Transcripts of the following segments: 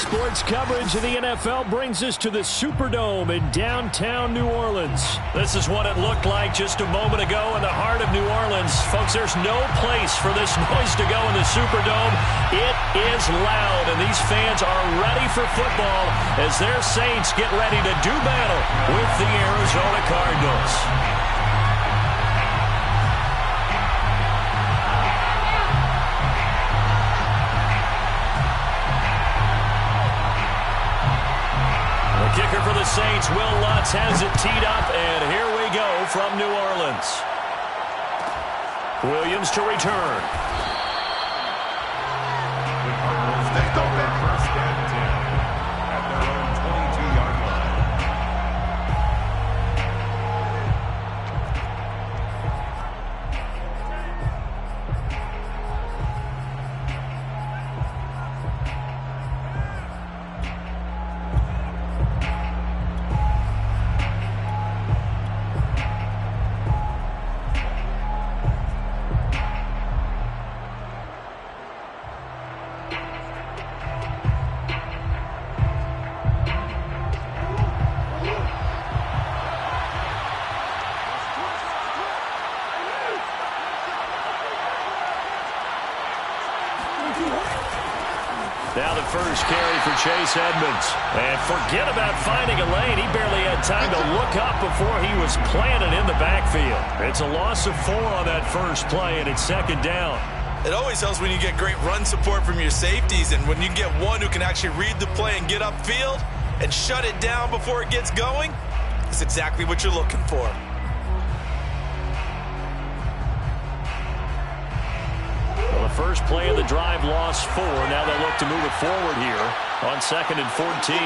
Sports coverage of the NFL brings us to the Superdome in downtown New Orleans. This is what it looked like just a moment ago in the heart of New Orleans. Folks, there's no place for this noise to go in the Superdome. It is loud, and these fans are ready for football as their Saints get ready to do battle with the Arizona Cardinals. Kicker for the Saints, Will Lutz has it teed up, and here we go from New Orleans. Williams to return. The Cardinals take over first and 10 at their own 22-yard line. Now the first carry for Chase Edmonds. And forget about finding a lane. He barely had time to look up before he was planted in the backfield. It's a loss of 4 on that first play, and it's second down. It always helps when you get great run support from your safeties, and when you get one who can actually read the play and get upfield and shut it down before it gets going, that's exactly what you're looking for. First play of the drive, lost 4. Now they look to move it forward here on 2nd and 14.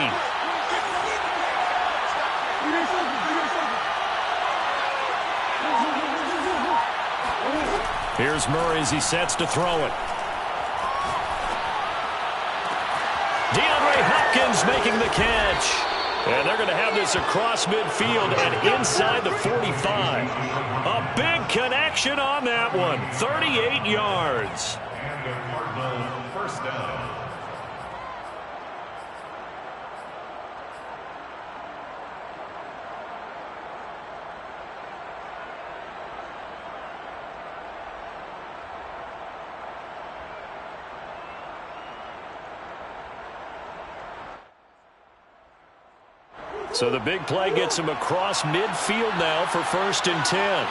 Here's Murray as he sets to throw it. DeAndre Hopkins making the catch. And they're going to have this across midfield and inside the 45. A big connection on that one. 38 yards. And the Cardinals first down. So the big play gets him across midfield now for 1st and 10.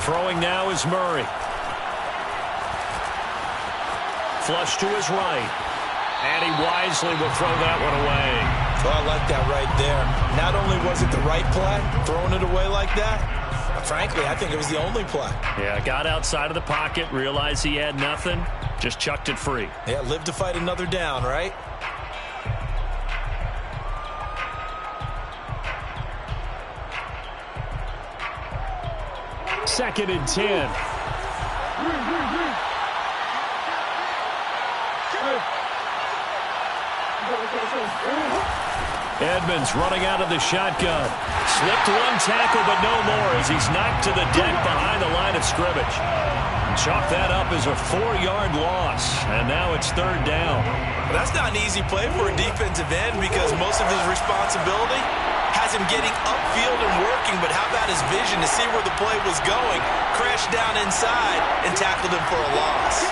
Throwing now is Murray. Flush to his right. And he wisely will throw that one away. Oh, I like that right there. Not only was it the right play, throwing it away like that, but frankly, I think it was the only play. Yeah, got outside of the pocket, realized he had nothing, just chucked it free. Yeah, live to fight another down, right? Second and 10. Edmonds running out of the shotgun. Slipped one tackle, but no more as he's knocked to the deck behind the line of scrimmage. Chalk that up as a 4-yard loss, and now it's 3rd down. Well, that's not an easy play for a defensive end because most of his responsibility has him getting upfield and working, but how about his vision to see where the play was going, crashed down inside, and tackled him for a loss.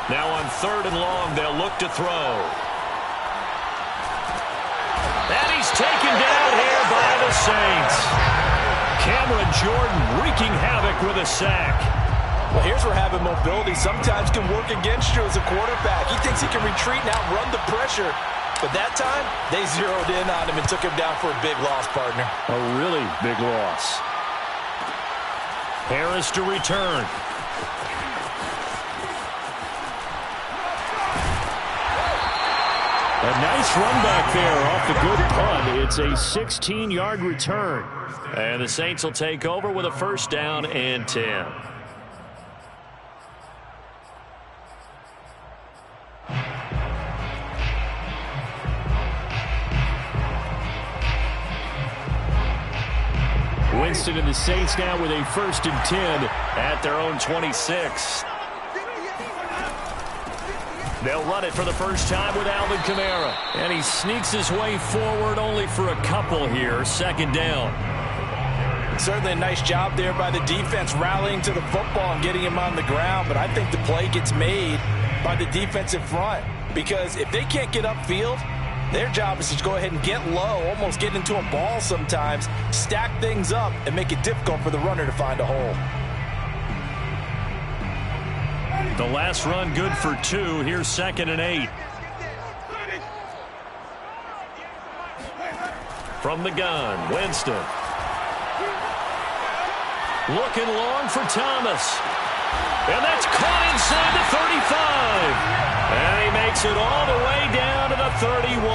Now on 3rd and long, they'll look to throw. And he's taken down here by the Saints. Cameron Jordan wreaking havoc with a sack. Well, here's where having mobility sometimes can work against you as a quarterback. He thinks he can retreat and outrun the pressure. But that time, they zeroed in on him and took him down for a big loss, partner. A really big loss. Harris to return. A nice run back there off the good punt. It's a 16-yard return. And the Saints will take over with a 1st down and 10. Winston and the Saints now with a 1st and 10 at their own 26. They'll run it for the first time with Alvin Kamara. And he sneaks his way forward only for a couple here. 2nd down. Certainly a nice job there by the defense rallying to the football and getting him on the ground. But I think the play gets made by the defensive front. Because if they can't get upfield, their job is to go ahead and get low, almost get into a ball sometimes, stack things up, and make it difficult for the runner to find a hole. The last run good for 2. Here's 2nd and 8. From the gun, Winston. Looking long for Thomas. And that's caught inside the 35. And he makes it all the way down to the 31.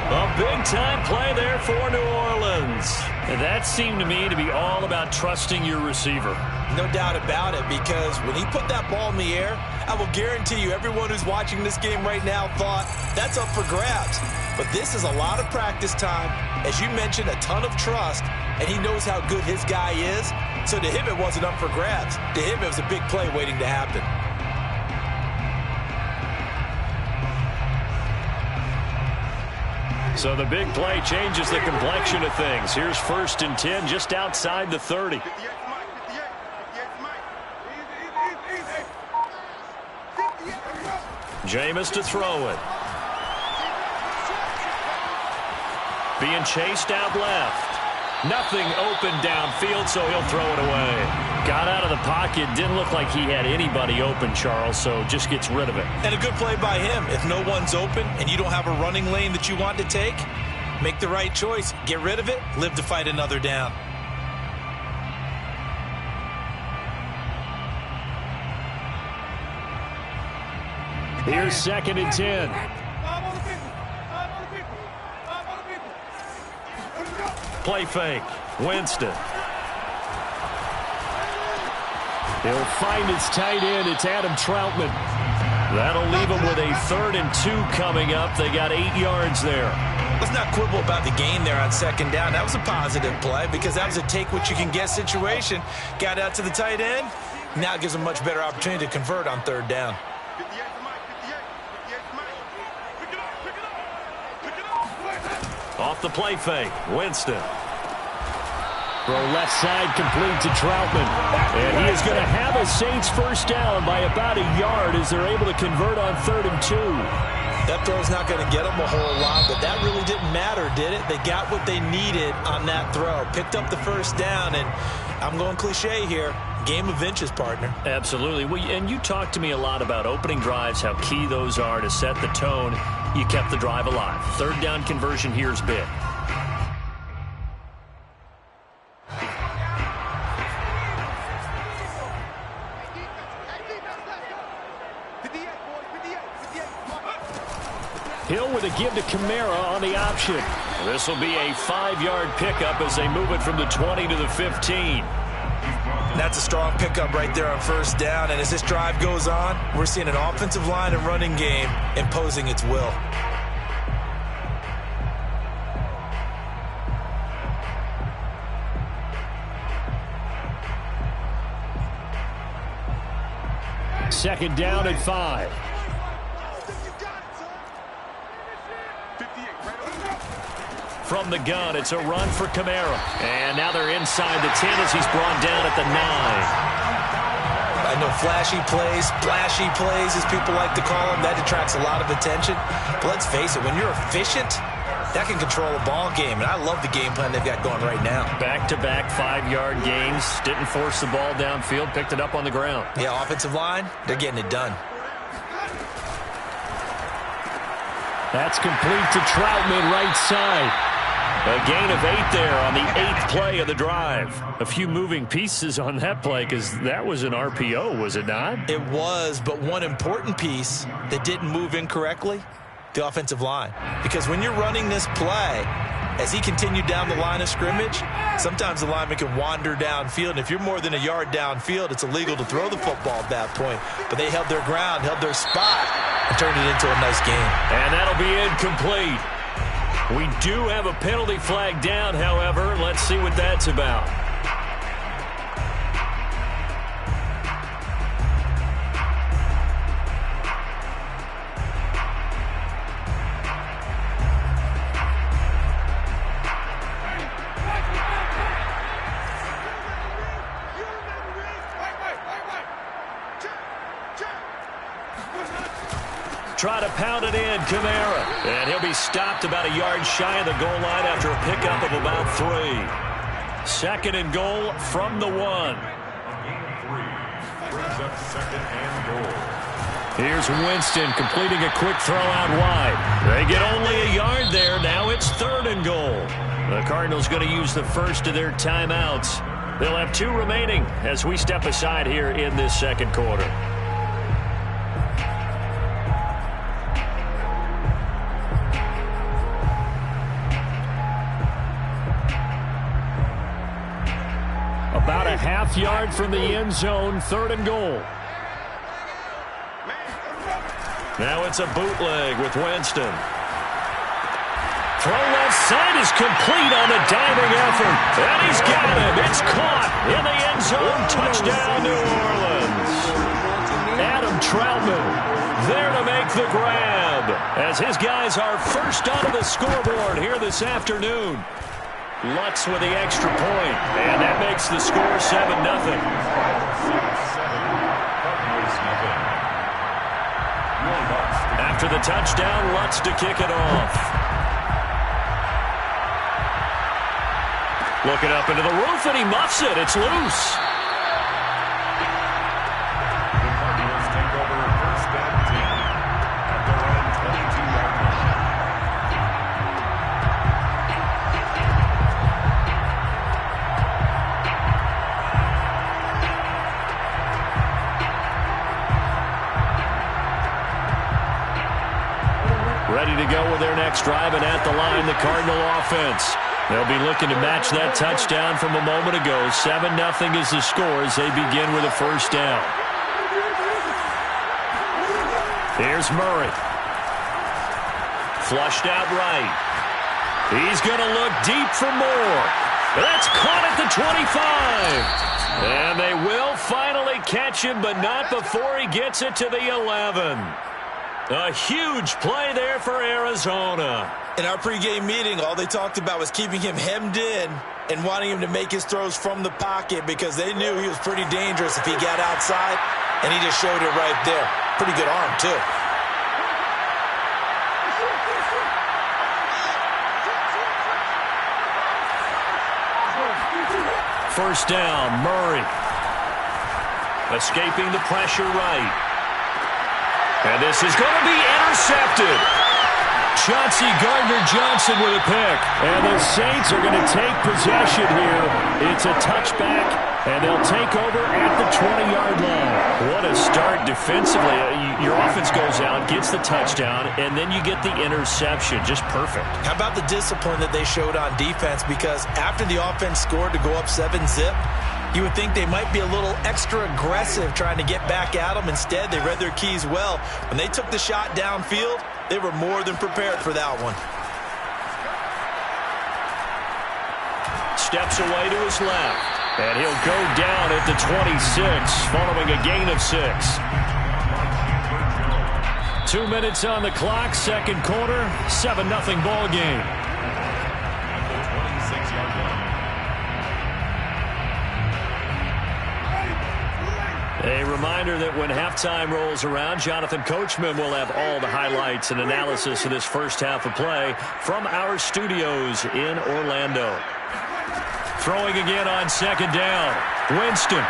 A big-time play there for New Orleans. And that seemed to me to be all about trusting your receiver. No doubt about it, because when he put that ball in the air, I will guarantee you everyone who's watching this game right now thought that's up for grabs. But this is a lot of practice time. As you mentioned, a ton of trust, and he knows how good his guy is. So to him, it wasn't up for grabs. To him, it was a big play waiting to happen. So the big play changes the complexion of things. Here's 1st and 10 just outside the 30. Jameis to throw it. Being chased out left. Nothing open downfield, so he'll throw it away. Got out of the pocket. Didn't look like he had anybody open, Charles, so just gets rid of it. And a good play by him. If no one's open and you don't have a running lane that you want to take, make the right choice. Get rid of it. Live to fight another down. Here's 2nd and 10. Play fake. Winston. He'll find his tight end. It's Adam Troutman. That'll leave him with a 3rd and 2 coming up. They got 8 yards there. Let's not quibble about the gain there on 2nd down. That was a positive play because that was a take-what-you-can-get situation. Got out to the tight end. Now it gives him a much better opportunity to convert on 3rd down. Off the play fake, Winston. Throw left side complete to Troutman. And he is going to have a Saints 1st down by about a yard as they're able to convert on 3rd and 2. That throw's not going to get them a whole lot, but that really didn't matter, did it? They got what they needed on that throw. Picked up the 1st down, and I'm going cliche here. Game of inches, partner. Absolutely. Well, and you talked to me a lot about opening drives, how key those are to set the tone. You kept the drive alive. 3rd down conversion here is big. Hill with a give to Kamara on the option. This will be a 5-yard pickup as they move it from the 20 to the 15. That's a strong pickup right there on 1st down. And as this drive goes on, we're seeing an offensive line and running game imposing its will. Second down and 5. From the gun, it's a run for Kamara. And now they're inside the 10 as he's brought down at the 9. I know flashy plays, splashy plays, as people like to call them, that attracts a lot of attention. But let's face it, when you're efficient, that can control a ball game. And I love the game plan they've got going right now. Back-to-back 5-yard gains. Didn't force the ball downfield. Picked it up on the ground. Yeah, offensive line, they're getting it done. That's complete to Troutman, right side. A gain of 8 there on the 8th play of the drive. A few moving pieces on that play because that was an RPO, was it not? It was, but one important piece that didn't move incorrectly, the offensive line. Because when you're running this play, as he continued down the line of scrimmage, sometimes the lineman can wander downfield. And if you're more than a yard downfield, it's illegal to throw the football at that point. But they held their ground, held their spot, and turned it into a nice game. And that'll be incomplete. We do have a penalty flag down, however. Let's see what that's about. Try to pound it in, Kamara. And he'll be stopped about a yard shy of the goal line after a pickup of about 3. Second and goal from the 1. Brings up second and goal. Here's Winston completing a quick throw out wide. They get only a yard there. Now it's third and goal. The Cardinals going to use the first of their timeouts. They'll have 2 remaining as we step aside here in this second quarter. About a half yard from the end zone, third and goal. Now it's a bootleg with Winston. Throw left side is complete on the diving effort. And he's got him. It's caught in the end zone. Touchdown, New Orleans. Adam Troutman there to make the grab as his guys are first onto the scoreboard here this afternoon. Lutz with the extra point, and that makes the score 7-0. After the touchdown, Lutz to kick it off. Looking up into the roof, and he muffs it. It's loose. The Cardinals take over first and 10 at their own 22-yard line. Ready to go with their next drive, and at the line, the Cardinal offense. They'll be looking to match that touchdown from a moment ago. 7-0 is the score as they begin with a first down. Here's Murray. Flushed out right. He's going to look deep for more. That's caught at the 25. And they will finally catch him, but not before he gets it to the 11. A huge play there for Arizona. In our pregame meeting, all they talked about was keeping him hemmed in and wanting him to make his throws from the pocket because they knew he was pretty dangerous if he got outside, and he just showed it right there. Pretty good arm, too. First down, Murray. Escaping the pressure right. And this is going to be intercepted. Chauncey Gardner-Johnson with a pick. And the Saints are going to take possession here. It's a touchback, and they'll take over at the 20-yard line. What a start defensively. Your offense goes out, gets the touchdown, and then you get the interception. Just perfect. How about the discipline that they showed on defense? Because after the offense scored to go up 7-zip, you would think they might be a little extra aggressive trying to get back at them. Instead, they read their keys well. When they took the shot downfield, they were more than prepared for that one. Steps away to his left. And he'll go down at the 26 following a gain of 6. 2 minutes on the clock, second quarter, 7-0 ball game. A reminder that when halftime rolls around, Jonathan Coachman will have all the highlights and analysis of this first half of play from our studios in Orlando. Throwing again on second down. Winston.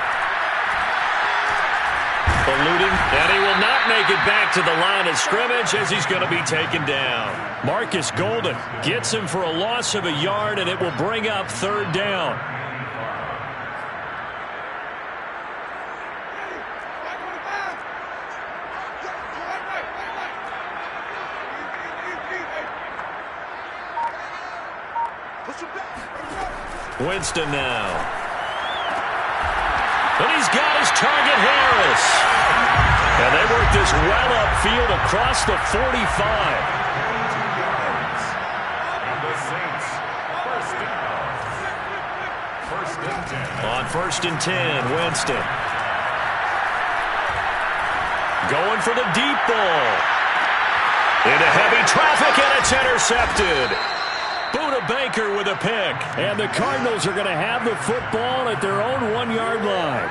Eluding, and he will not make it back to the line of scrimmage as he's going to be taken down. Marcus Golden gets him for a loss of a yard, and it will bring up third down. Winston now. And he's got his target, Harris. And they work this well upfield across the 45. On 1st and 10, Winston. Going for the deep ball. Into heavy traffic, and it's intercepted. Buda Baker with a pick. And the Cardinals are going to have the football at their own 1-yard line.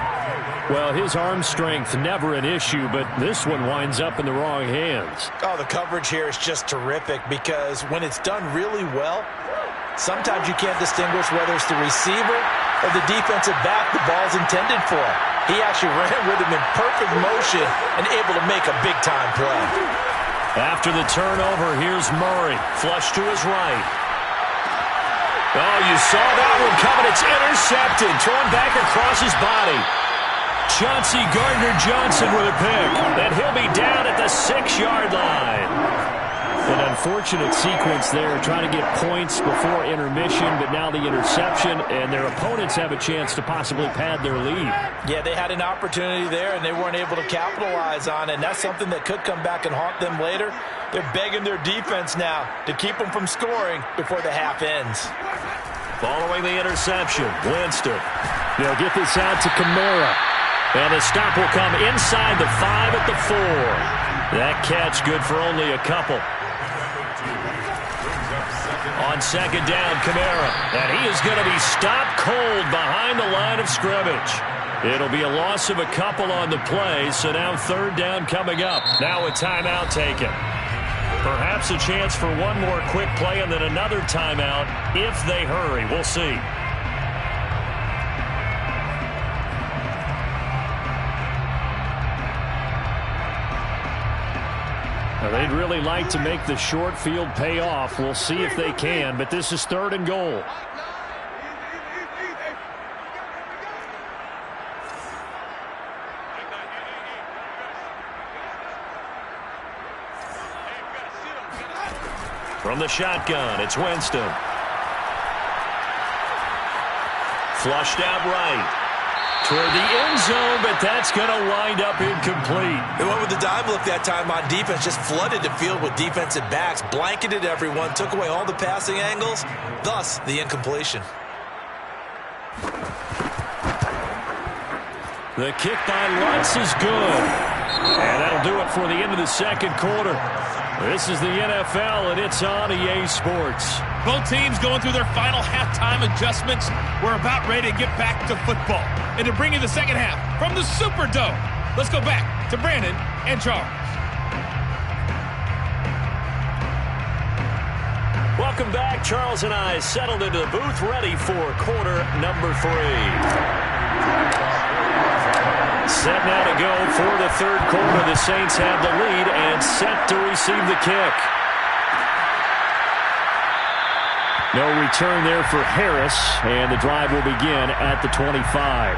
Well, his arm strength never an issue, but this one winds up in the wrong hands. Oh, the coverage here is just terrific because when it's done really well, sometimes you can't distinguish whether it's the receiver or the defensive back the ball's intended for. He actually ran with him in perfect motion and able to make a big-time play. After the turnover, here's Murray. Flush to his right. Oh, you saw that one coming. It's intercepted. Thrown back across his body. Chauncey Gardner-Johnson with a pick. And he'll be down at the 6-yard line. An unfortunate sequence there, trying to get points before intermission, but now the interception, and their opponents have a chance to possibly pad their lead. Yeah, they had an opportunity there, and they weren't able to capitalize on it, and that's something that could come back and haunt them later. They're begging their defense now to keep them from scoring before the half ends. Following the interception, Winston. They'll get this out to Kamara. And the stop will come inside the 5 at the 4. That catch good for only a couple. On 2nd down, Kamara. And he is going to be stopped cold behind the line of scrimmage. It'll be a loss of a couple on the play, so now 3rd down coming up. Now a timeout taken. Perhaps a chance for one more quick play and then another timeout if they hurry. We'll see. They'd really like to make the short field pay off. We'll see if they can, but this is 3rd and goal. From the shotgun, it's Winston. Flushed out right. Toward the end zone, but that's going to wind up incomplete. They went with the dime look that time on defense, just flooded the field with defensive backs, blanketed everyone, took away all the passing angles, thus the incompletion. The kick by Lutz is good. And that'll do it for the end of the 2nd quarter. This is the NFL, and it's on EA Sports. Both teams going through their final halftime adjustments. We're about ready to get back to football. And to bring you the 2nd half from the Superdome, let's go back to Brandon and Charles. Welcome back. Charles and I settled into the booth, ready for quarter number 3. Set now to go for the 3rd quarter. The Saints have the lead and set to receive the kick. No return there for Harris, and the drive will begin at the 25.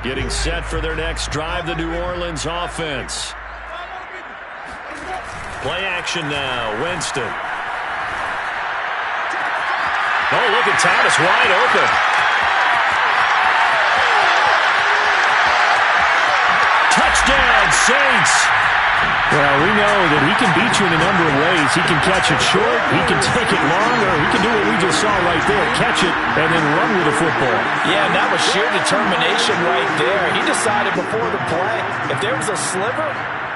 Getting set for their next drive, the New Orleans offense. Play action now, Winston. Oh, look at Thomas wide open. Touchdown, Saints. Well, we know that he can beat you in a number of ways. He can catch it short, he can take it long, or he can do what we just saw right there, catch it and then run with the football. Yeah, and that was sheer determination right there. He decided before the play, if there was a sliver,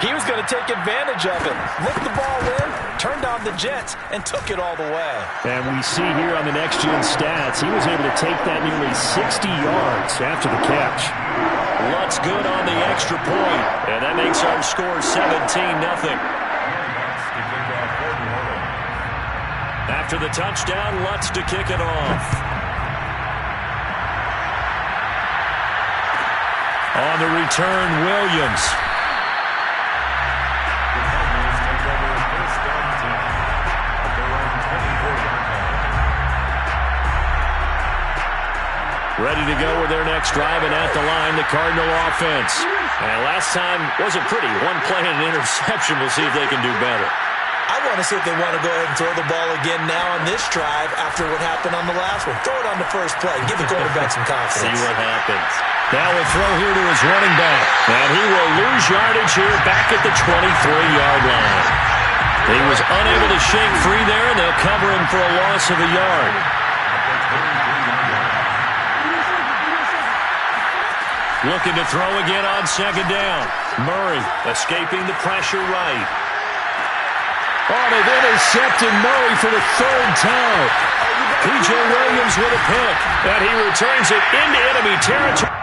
he was going to take advantage of it. Looked the ball in, turned on the Jets, and took it all the way. And we see here on the next-gen stats, he was able to take that nearly 60 yards after the catch. Lutz good on the extra point, and that makes our score 17-0. After the touchdown, Lutz to kick it off. On the return, Williams. Ready to go with their next drive, and at the line, the Cardinal offense. And last time wasn't pretty. One play and an interception. We'll see if they can do better. I want to see if they want to go ahead and throw the ball again now on this drive after what happened on the last one. Throw it on the first play. Give the quarterback some confidence. See what happens. Now a throw here to his running back. And he will lose yardage here back at the 23-yard line. He was unable to shake free there, and they'll cover him for a loss of a yard. Looking to throw again on second down. Murray escaping the pressure right. Oh, they've intercepted Murray for the third time. P.J. Williams with a pick, and he returns it into enemy territory.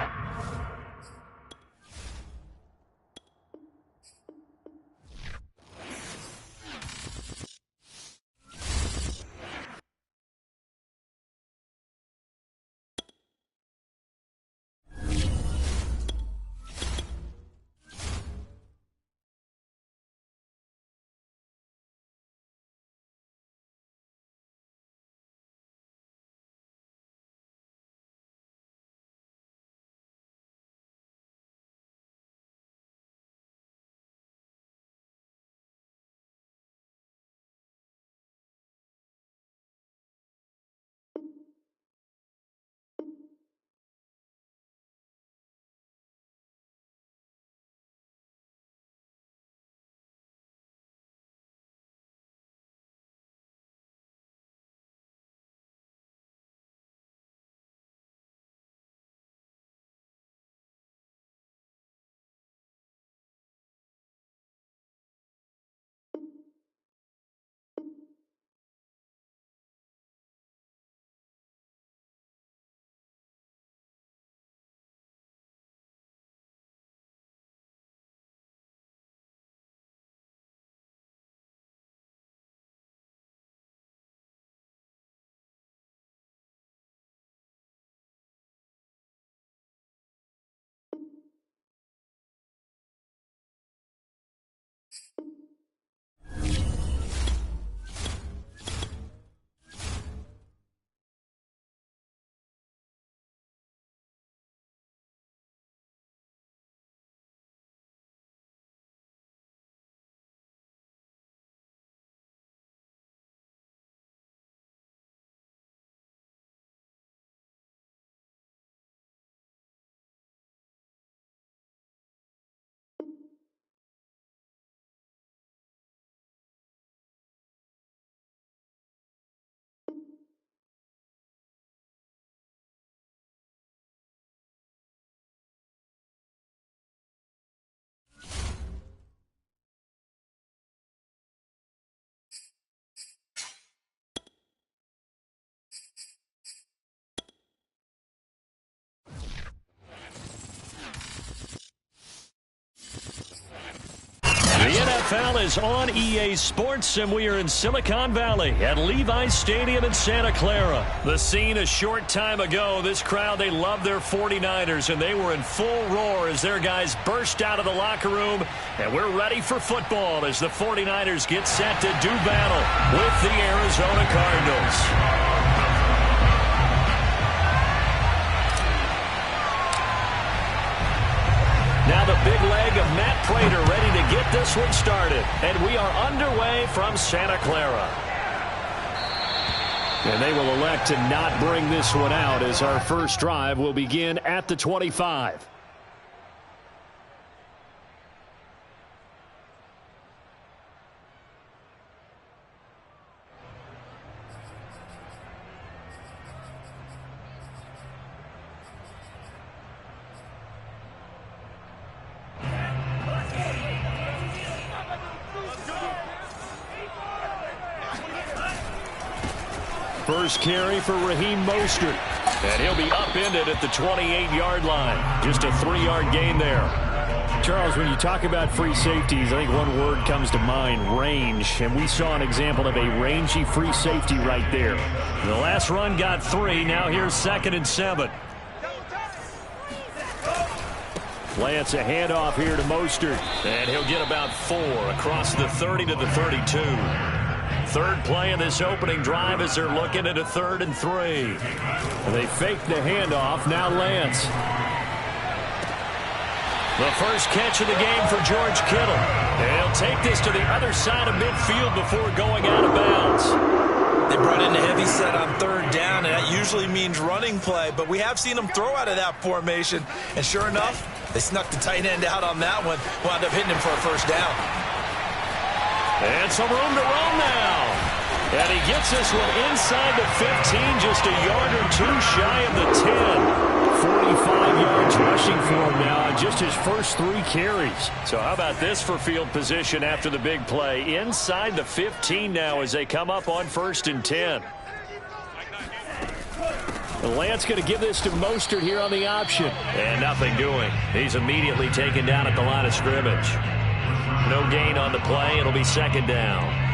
The NFL is on EA Sports, and we are in Silicon Valley at Levi's Stadium in Santa Clara. The scene a short time ago. This crowd, they love their 49ers, and they were in full roar as their guys burst out of the locker room. And we're ready for football as the 49ers get set to do battle with the Arizona Cardinals. Now the big leg of Matt Prater ready to get this one started. And we are underway from Santa Clara. And they will elect to not bring this one out as our first drive will begin at the 25. First carry for Raheem Mostert. And he'll be upended at the 28-yard line. Just a 3-yard gain there. Charles, when you talk about free safeties, I think one word comes to mind, range. And we saw an example of a rangy free safety right there. The last run got 3. Now here's 2nd and 7. Lance a handoff here to Mostert. And he'll get about 4 across the 30 to the 32. Third play of this opening drive as they're looking at a 3rd and 3. They fake the handoff. Now Lance. The first catch of the game for George Kittle. And he'll take this to the other side of midfield before going out of bounds. They brought in a heavy set on third down, and that usually means running play, but we have seen them throw out of that formation, and sure enough, they snuck the tight end out on that one, wound up hitting him for a first down. And some room to roam now. And he gets this one inside the 15, just a yard or two shy of the 10. 45 yards rushing for him now on just his first 3 carries. So how about this for field position after the big play? Inside the 15 now as they come up on 1st and 10. Lance going to give this to Mostert here on the option. And nothing doing. He's immediately taken down at the line of scrimmage. No gain on the play. It'll be 2nd down.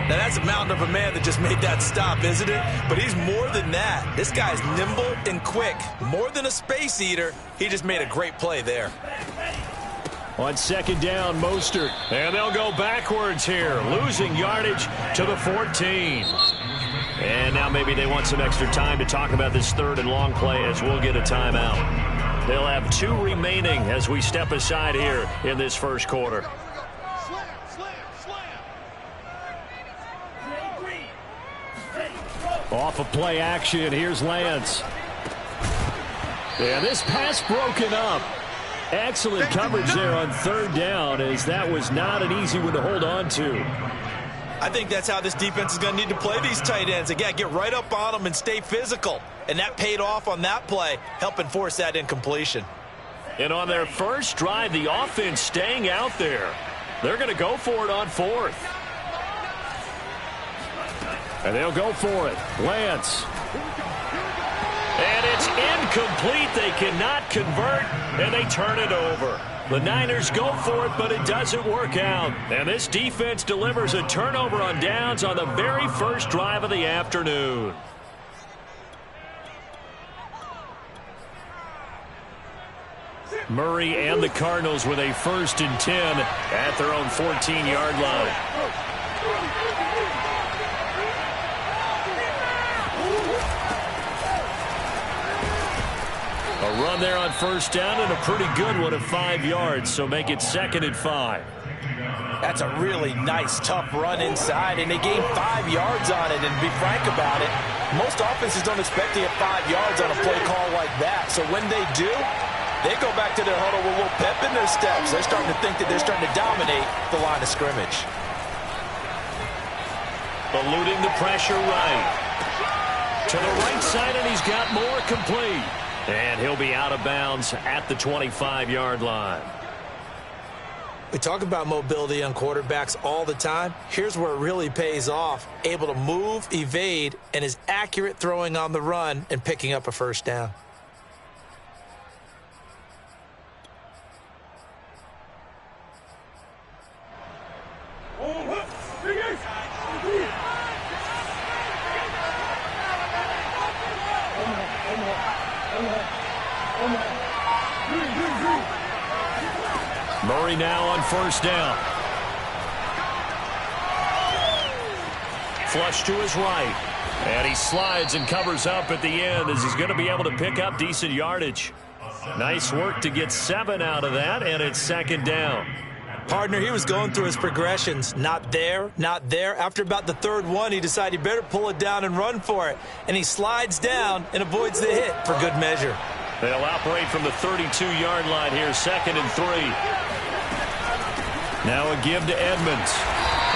Now, that's a mountain of a man that just made that stop, isn't it? But he's more than that. This guy's nimble and quick. More than a space eater. He just made a great play there. On 2nd down, Mostert. And they'll go backwards here, losing yardage to the 14. And now maybe they want some extra time to talk about this 3rd and long play as we'll get a timeout. They'll have 2 remaining as we step aside here in this first quarter. Off of play action, here's Lance. And this pass broken up. Excellent coverage there on 3rd down, as that was not an easy one to hold on to. I think that's how this defense is going to need to play these tight ends. They got to get right up on them and stay physical. And that paid off on that play, helping force that incompletion. And on their first drive, the offense staying out there. They're going to go for it on 4th. And they'll go for it. Lance. And it's incomplete. They cannot convert, and they turn it over. The Niners go for it, but it doesn't work out. And this defense delivers a turnover on downs on the very first drive of the afternoon. Murray and the Cardinals with a 1st and 10 at their own 14-yard line. A run there on 1st down and a pretty good one of 5 yards, so make it 2nd and 5. That's a really nice, tough run inside, and they gained 5 yards on it. And to be frank about it, most offenses don't expect to get 5 yards on a play call like that. So when they do, they go back to their huddle with a little pep in their steps. They're starting to think that they're starting to dominate the line of scrimmage. Eluding the pressure right. To the right side, and he's got more complete. And he'll be out of bounds at the 25-yard line. We talk about mobility on quarterbacks all the time. Here's where it really pays off. Able to move, evade, and is accurate throwing on the run and picking up a 1st down. Murray now on 1st down. Flush to his right. And he slides and covers up at the end as he's going to be able to pick up decent yardage. Nice work to get 7 out of that, and it's 2nd down. Partner, he was going through his progressions. Not there, not there. After about the 3rd one, he decided he better pull it down and run for it. And he slides down and avoids the hit for good measure. They'll operate from the 32-yard line here, 2nd and 3. Now a give to Edmonds.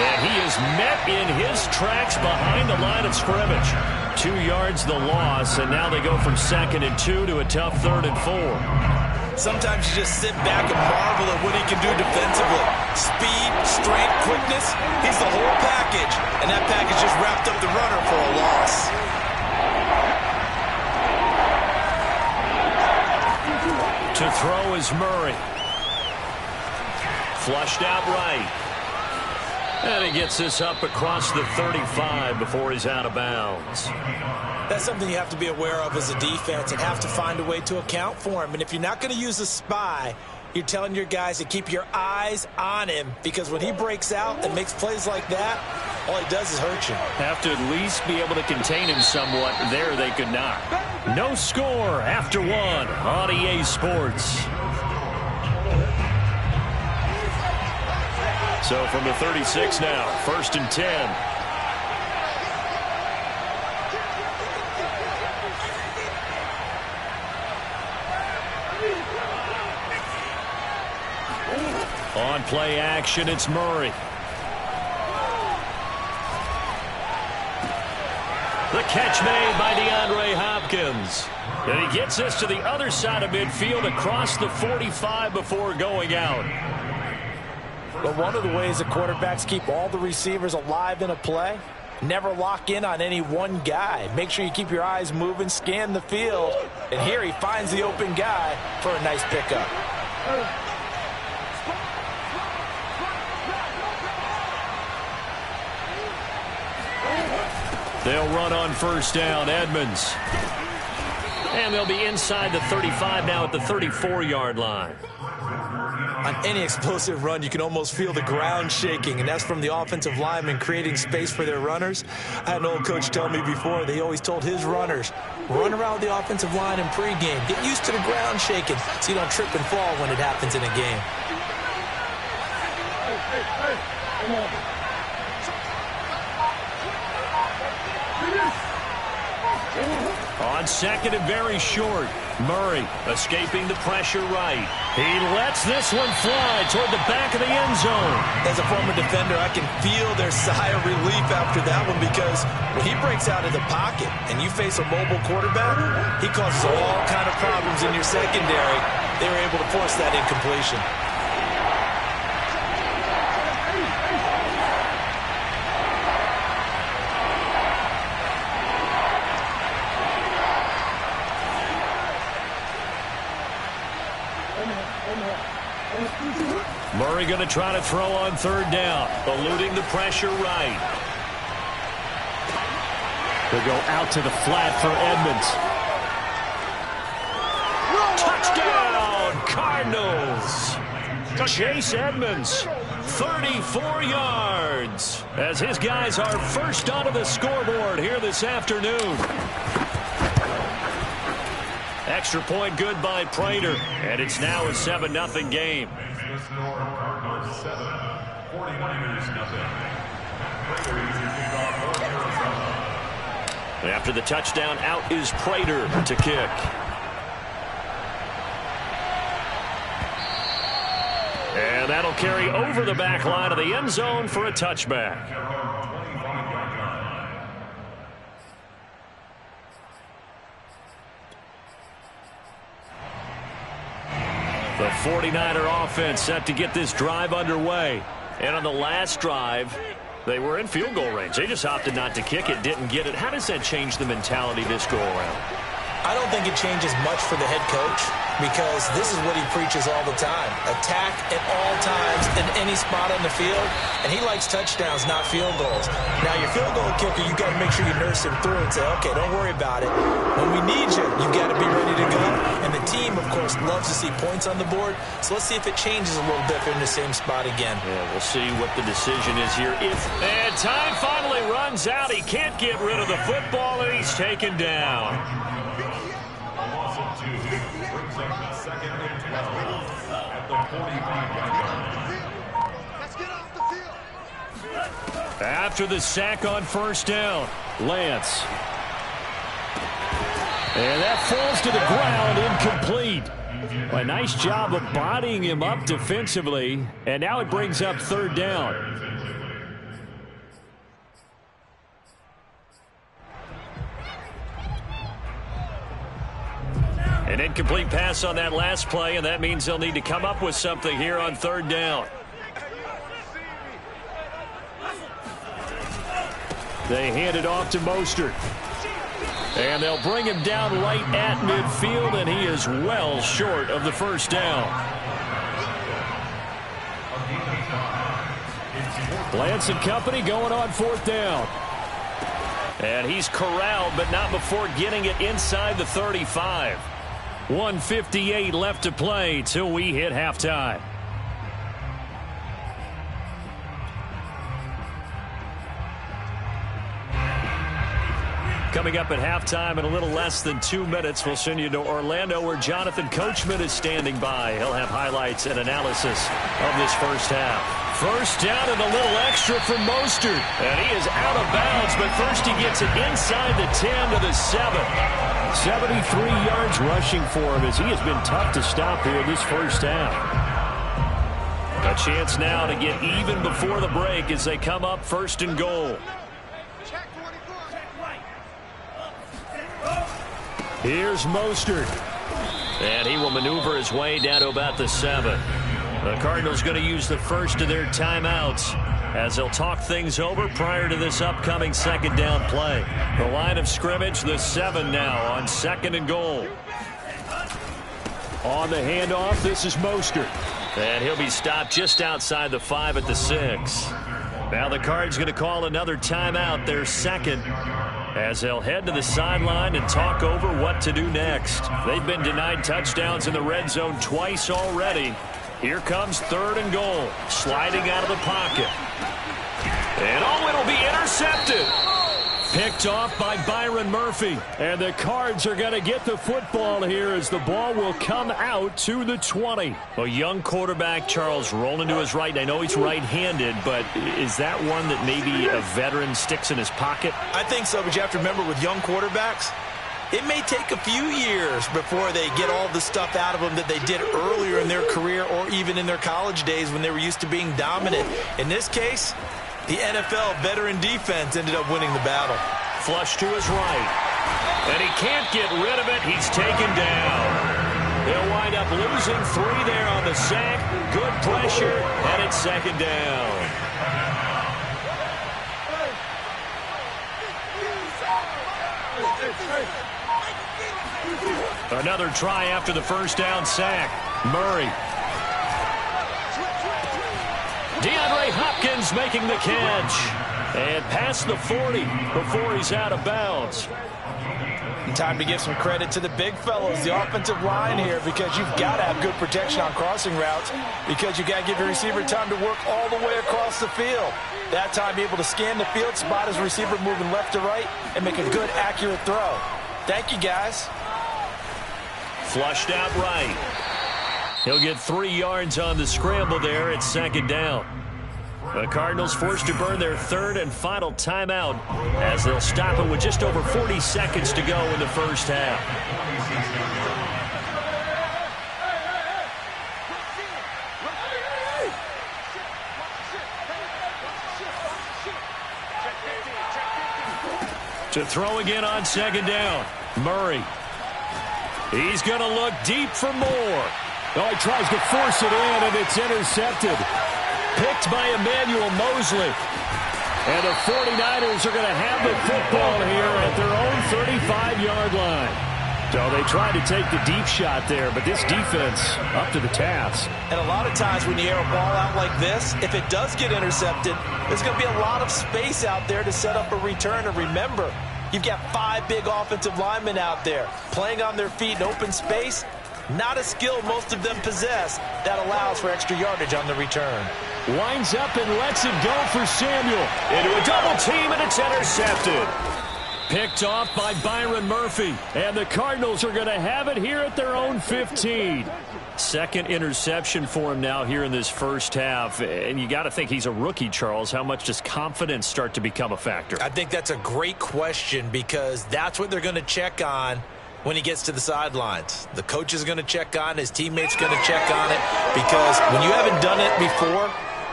And he is met in his tracks behind the line of scrimmage. 2 yards the loss, and now they go from 2nd and 2 to a tough 3rd and 4. Sometimes you just sit back and marvel at what he can do defensively. Speed, strength, quickness, he's the whole package. And that package just wrapped up the runner for a loss. To throw is Murray. Flushed out right. And he gets this up across the 35 before he's out of bounds. That's something you have to be aware of as a defense and have to find a way to account for him. And if you're not going to use a spy, you're telling your guys to keep your eyes on him, because when he breaks out and makes plays like that, all he does is hurt you. Have to at least be able to contain him somewhat. There they could not. No score after 1 on EA Sports. So from the 36 now, 1st and 10. On play action, it's Murray. The catch made by DeAndre Hopkins. And he gets this to the other side of midfield across the 45 before going out. But one of the ways that quarterbacks keep all the receivers alive in a play, never lock in on any one guy. Make sure you keep your eyes moving, scan the field. And here he finds the open guy for a nice pickup. They'll run on first down, Edmonds. And they'll be inside the 35 now at the 34-yard line. On any explosive run, you can almost feel the ground shaking, and that's from the offensive linemen creating space for their runners. I had an old coach tell me before, they always told his runners, run around the offensive line in pregame. Get used to the ground shaking so you don't trip and fall when it happens in a game. On second and very short, Murray escaping the pressure right. He lets this one fly toward the back of the end zone. As a former defender, I can feel their sigh of relief after that one, because when he breaks out of the pocket and you face a mobile quarterback, he causes all kind of problems in your secondary. They were able to force that incompletion. Murray going to try to throw on third down, eluding the pressure right. They'll go out to the flat for Edmonds. Touchdown, Cardinals! Chase Edmonds, 34 yards, as his guys are first onto the scoreboard here this afternoon. Extra point good by Prater, and it's now a 7-0 game. After the touchdown, out is Prater to kick. And that'll carry over the back line of the end zone for a touchback. The 49er offense set to get this drive underway. And on the last drive, they were in field goal range. They just opted not to kick it, didn't get it. How does that change the mentality this go around? I don't think it changes much for the head coach, because this is what he preaches all the time. Attack at all times in any spot on the field, and he likes touchdowns, not field goals. Now, your field goal kicker, you've got to make sure you nurse him through and say, okay, don't worry about it. When we need you, you've got to be ready to go. And the team, of course, loves to see points on the board, so let's see if it changes a little bit if they're in the same spot again. Yeah, we'll see what the decision is here. And time finally runs out. He can't get rid of the football, and he's taken down. After the sack on first down, Lance. And that falls to the ground, incomplete. A nice job of bodying him up defensively, and now it brings up third down. An incomplete pass on that last play, and that means they'll need to come up with something here on third down. They hand it off to Mostert. And they'll bring him down right at midfield, and he is well short of the first down. Lance and company going on fourth down. And he's corralled, but not before getting it inside the 35. 1:58 left to play till we hit halftime. Coming up at halftime in a little less than 2 minutes, we'll send you to Orlando, where Jonathan Coachman is standing by. He'll have highlights and analysis of this first half. First down and a little extra for Mostert. And he is out of bounds, but first he gets it inside the 10 to the 7. 73 yards rushing for him, as he has been tough to stop here this first half. A chance now to get even before the break as they come up 1st and goal. Here's Mostert. And he will maneuver his way down to about the 7. The Cardinals going to use the first of their timeouts as they'll talk things over prior to this upcoming 2nd down play. The line of scrimmage, the 7 now on 2nd and goal. On the handoff, this is Mostert. And he'll be stopped just outside the 5 at the 6. Now the Cards going to call another timeout, their 2nd, as they'll head to the sideline and talk over what to do next. They've been denied touchdowns in the red zone twice already. Here comes 3rd and goal, sliding out of the pocket. And it'll be intercepted. Picked off by Byron Murphy. And the Cards are going to get the football here as the ball will come out to the 20. A young quarterback, Charles, rolling to his right. I know he's right-handed, but is that one that maybe a veteran sticks in his pocket? I think so, but you have to remember with young quarterbacks, it may take a few years before they get all the stuff out of them that they did earlier in their career or even in their college days when they were used to being dominant. In this case, the NFL veteran defense ended up winning the battle. Flush to his right. And he can't get rid of it. He's taken down. They'll wind up losing 3 there on the sack. Good pressure, and it's 2nd down. Another try after the 1st down sack. Murray. DeAndre Hopkins making the catch. And past the 40 before he's out of bounds. And time to give some credit to the big fellows, the offensive line here, because you've got to have good protection on crossing routes, because you've got to give your receiver time to work all the way across the field. That time be able to scan the field, spot his receiver moving left to right, and make a good, accurate throw. Thank you, guys. Flushed out right. He'll get 3 yards on the scramble there at 2nd down. The Cardinals forced to burn their 3rd and final timeout as they'll stop it with just over 40 seconds to go in the 1st half. To throw again on 2nd down. Murray. He's going to look deep for more. Oh, he tries to force it in, and it's intercepted. Picked by Emmanuel Mosley. And the 49ers are going to have the football here at their own 35-yard line. So they tried to take the deep shot there, but this defense up to the task. And a lot of times when you air a ball out like this, if it does get intercepted, there's going to be a lot of space out there to set up a return. And remember, you've got 5 big offensive linemen out there playing on their feet in open space. Not a skill most of them possess that allows for extra yardage on the return. Winds up and lets it go for Samuel. Into a double team, and it's intercepted. Picked off by Byron Murphy. And the Cardinals are going to have it here at their own 15. 2nd interception for him now here in this 1st half. And you got to think he's a rookie, Charles. How much does confidence start to become a factor? I think that's a great question, because that's what they're going to check on when he gets to the sidelines. The coach is going to check on it. His teammates going to check on it, because when you haven't done it before,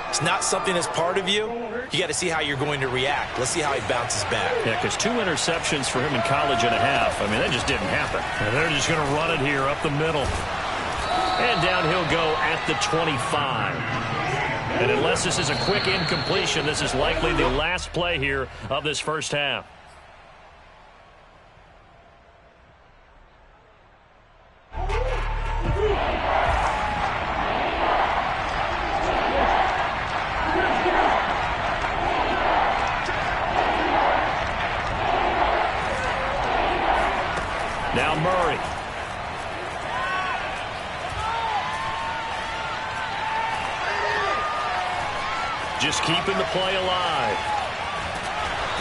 it's not something that's part of you. You got to see how you're going to react. Let's see how he bounces back. Yeah, because 2 interceptions for him in college and a half. I mean, that just didn't happen. And they're just going to run it here up the middle. And down he'll go at the 25. And unless this is a quick incompletion, this is likely the last play here of this 1st half. Now Murray. Just keeping the play alive.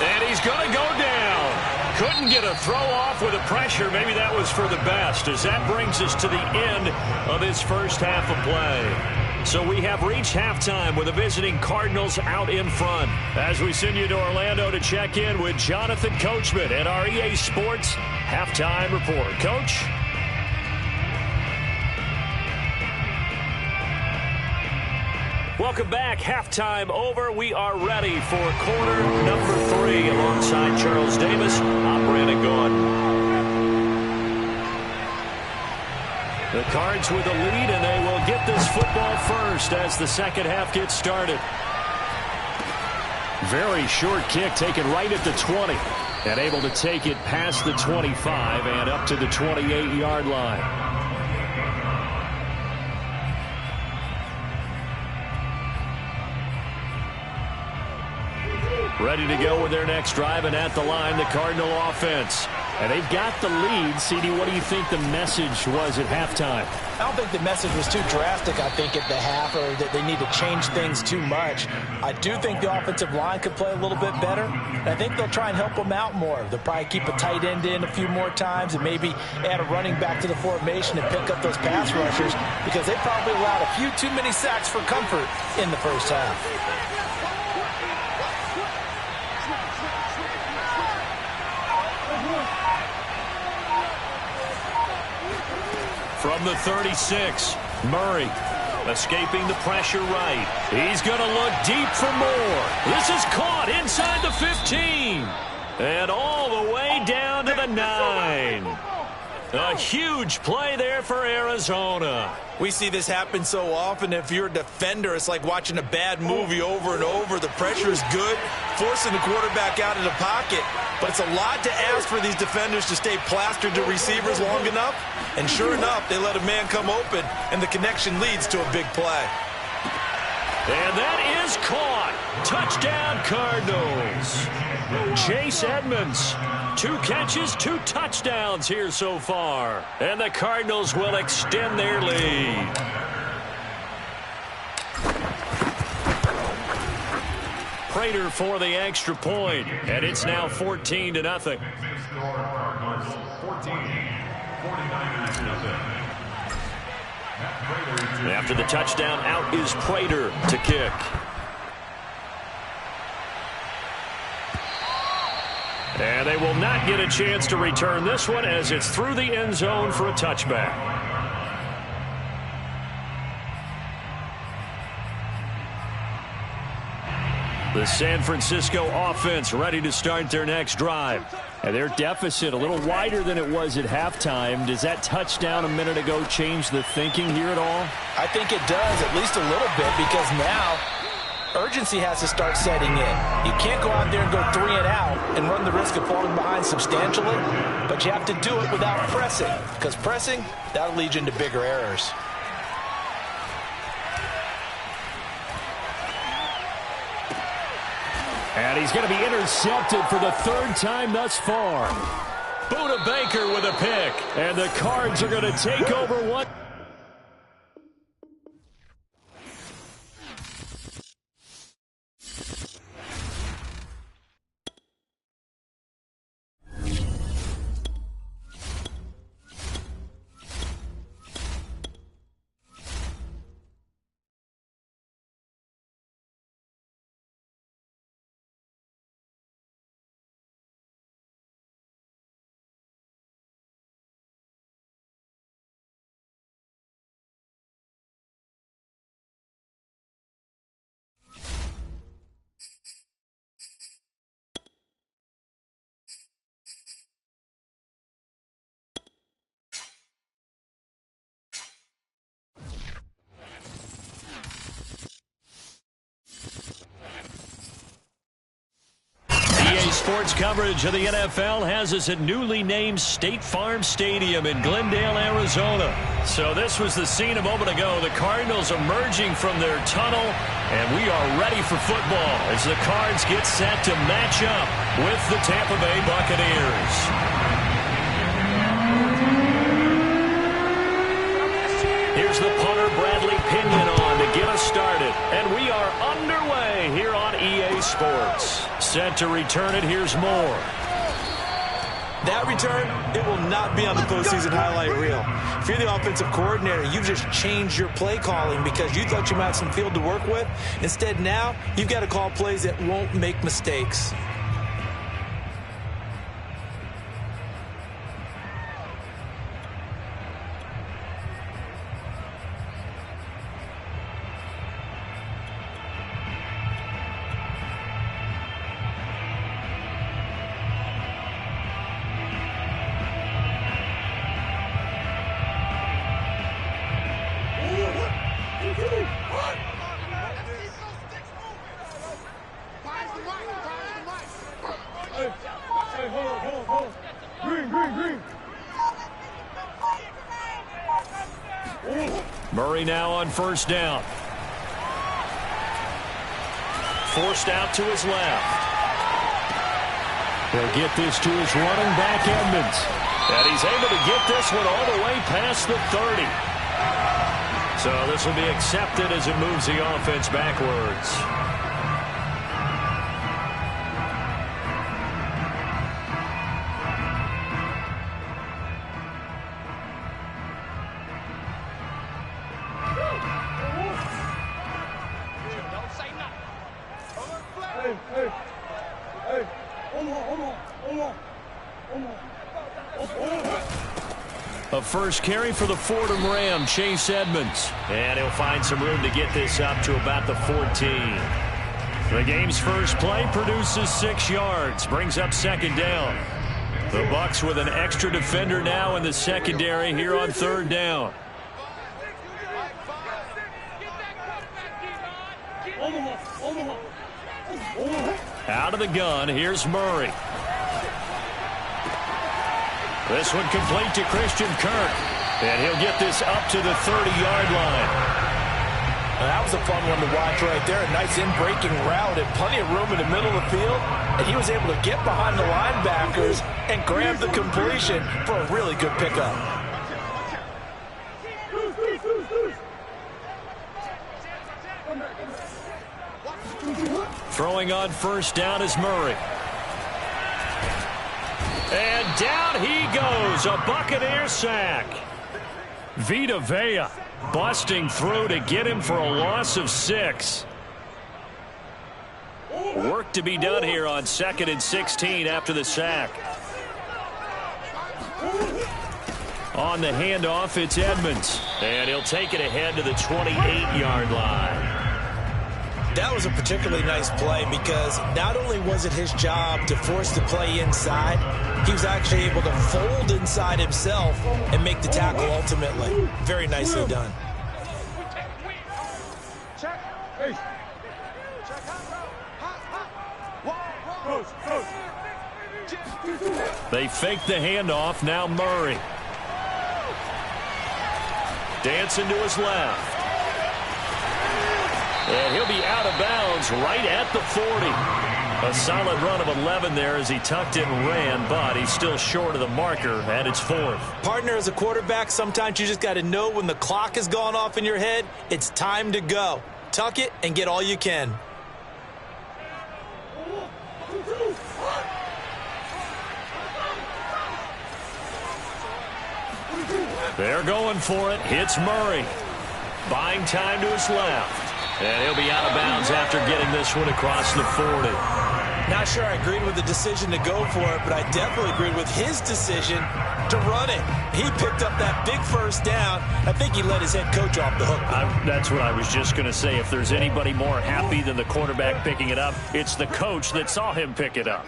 And he's going to go down. Couldn't get a throw off with the pressure. Maybe that was for the best, as that brings us to the end of this 1st half of play. So we have reached halftime with the visiting Cardinals out in front. As we send you to Orlando to check in with Jonathan Coachman at our EA Sports Halftime Report. Coach? Welcome back. Halftime over. We are ready for quarter number 3. Alongside Charles Davis, I'm Brandon Gaudin. The Cards with a lead, and they will get this football first as the second half gets started. Very short kick taken right at the 20. And able to take it past the 25 and up to the 28-yard line. Ready to go with their next drive, and at the line, the Cardinal offense. And they've got the lead. CD, what do you think the message was at halftime? I don't think the message was too drastic, I think, at the half, or that they need to change things too much. I do think the offensive line could play a little bit better, and I think they'll try and help them out more. They'll probably keep a tight end in a few more times and maybe add a running back to the formation and pick up those pass rushers, because they probably allowed a few too many sacks for comfort in the first half. From the 36, Murray escaping the pressure right. He's going to look deep for more. This is caught inside the 15. And all the way down to the 9. A huge play there for Arizona. We see this happen so often. If you're a defender, it's like watching a bad movie over and over. The pressure is good, forcing the quarterback out of the pocket. But it's a lot to ask for these defenders to stay plastered to receivers long enough. And sure enough, they let a man come open, and the connection leads to a big play. And that is caught. Touchdown, Cardinals. Chase Edmonds. 2 catches, 2 touchdowns here so far. And the Cardinals will extend their lead. Prater for the extra point, and it's now 14-0. After the touchdown, out is Prater to kick. And they will not get a chance to return this one as it's through the end zone for a touchback. The San Francisco offense ready to start their next drive. And their deficit a little wider than it was at halftime. Does that touchdown a minute ago change the thinking here at all? I think it does, at least a little bit, because now urgency has to start setting in. You can't go out there and go 3 and out and run the risk of falling behind substantially, but you have to do it without pressing, because pressing, that'll lead you into bigger errors. And he's going to be intercepted for the 3rd time thus far. Buda Baker with a pick, and the Cards are going to take over one. Sports coverage of the NFL has us at newly named State Farm Stadium in Glendale, Arizona. So this was the scene a moment ago. The Cardinals emerging from their tunnel, and we are ready for football as the Cards get set to match up with the Tampa Bay Buccaneers. Here's the punter, Bradley Pinion, on to get us started. And we are underway here on EA Sports. Set to return it, here's Moore. That return, it will not be on the postseason highlight reel. If you're the offensive coordinator, you've just changed your play calling because you thought you might have some field to work with. Instead, now, you've got to call plays that won't make mistakes. Murray now on first down. Forced out to his left. He'll get this to his running back, Edmonds. And he's able to get this one all the way past the 30. So this will be accepted as it moves the offense backwards. A first carry for the Fordham Ram, Chase Edmonds. And he'll find some room to get this up to about the 14. The game's first play produces 6 yards, brings up second down. The Bucs with an extra defender now in the secondary here on third down. Out of the gun, here's Murray. This one complete to Christian Kirk. And he'll get this up to the 30-yard line. That was a fun one to watch right there. A nice in-breaking route and plenty of room in the middle of the field. And he was able to get behind the linebackers and grab the completion for a really good pickup. Throwing on first down is Murray. And down he goes, a Buccaneer sack. Vita Vea busting through to get him for a loss of 6. Work to be done here on 2nd and 16 after the sack. On the handoff, it's Edmonds. And he'll take it ahead to the 28-yard line. That was a particularly nice play because not only was it his job to force the play inside, he was actually able to fold inside himself and make the tackle ultimately. Very nicely done. They fake the handoff. Now Murray. Dancing to his left. And he'll be out of bounds right at the 40. A solid run of 11 there as he tucked it and ran, but he's still short of the marker at its 4th. Partner, as a quarterback, sometimes you just got to know when the clock has gone off in your head, it's time to go. Tuck it and get all you can. They're going for it. Hits Murray. Buying time to his left. And he'll be out of bounds after getting this one across the 40. Not sure I agreed with the decision to go for it, but I definitely agreed with his decision to run it. He picked up that big first down. I think he let his head coach off the hook. That's what I was just going to say. If there's anybody more happy than the quarterback picking it up, it's the coach that saw him pick it up.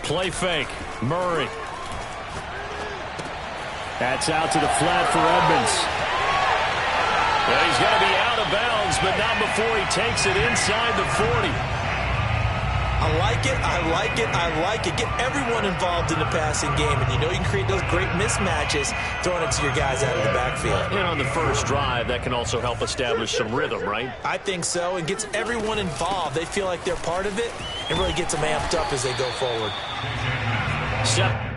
Play fake. Murray. That's out to the flat for Edmonds. Well, he's going to be out of bounds, but not before he takes it inside the 40. I like it, I like it, I like it. Get everyone involved in the passing game, and you know you can create those great mismatches throwing it to your guys out of the backfield. And on the first drive, that can also help establish some rhythm, right? I think so, and gets everyone involved. They feel like they're part of it, and really gets them amped up as they go forward. Step.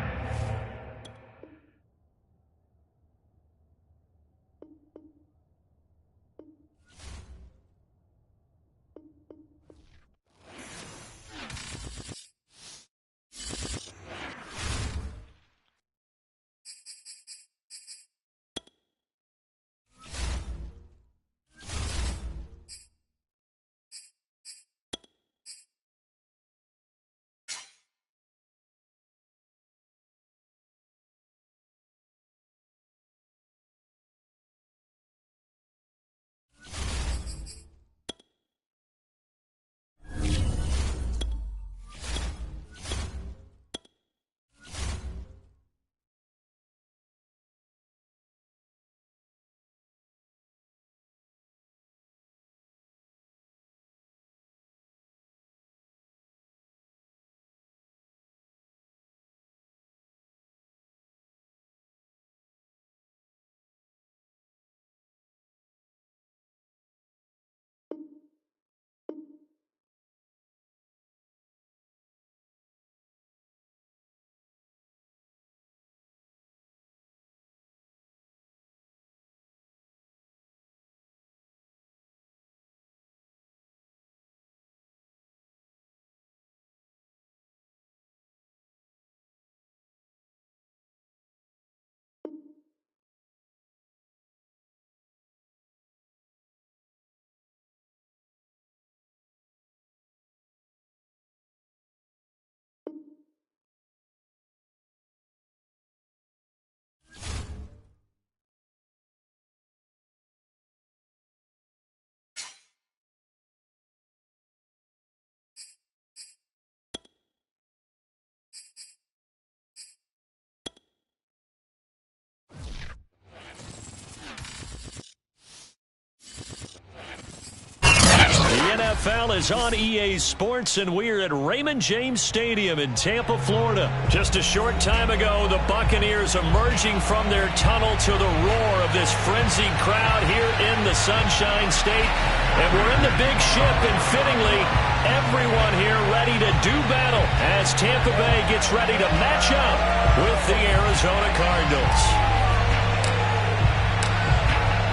NFL is on EA Sports, and we're at Raymond James Stadium in Tampa, Florida. Just a short time ago, the Buccaneers emerging from their tunnel to the roar of this frenzied crowd here in the Sunshine State. And we're in the big ship, and fittingly, everyone here ready to do battle as Tampa Bay gets ready to match up with the Arizona Cardinals.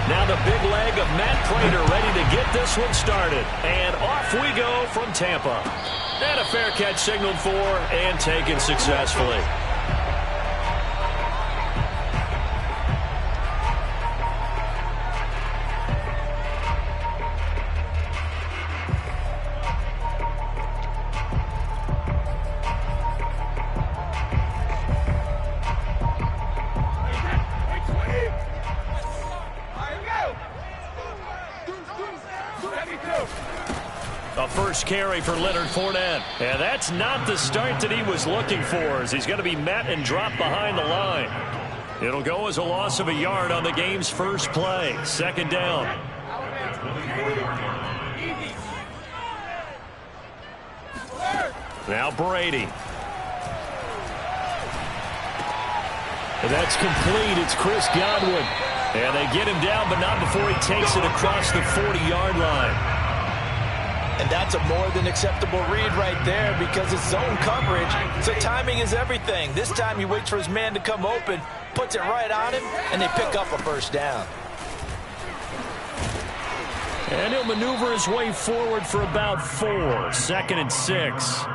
Now the big leg of Matt Prater ready to get this one started. And off we go from Tampa. And a fair catch signaled for and taken successfully. A first carry for Leonard Fournette. And that's not the start that he was looking for, as he's going to be met and dropped behind the line. It'll go as a loss of a yard on the game's first play. Second down. Now Brady. And that's complete. It's Chris Godwin. And they get him down, but not before he takes it across the 40-yard line. And that's a more than acceptable read right there because it's zone coverage, so timing is everything. This time he waits for his man to come open, puts it right on him, and they pick up a first down. And he'll maneuver his way forward for about 4. 2nd and 6.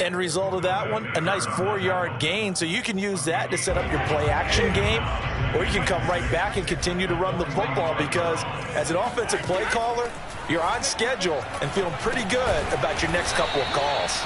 End result of that one, a nice 4-yard gain, so you can use that to set up your play-action game, or you can come right back and continue to run the football because as an offensive play caller, you're on schedule and feeling pretty good about your next couple of calls.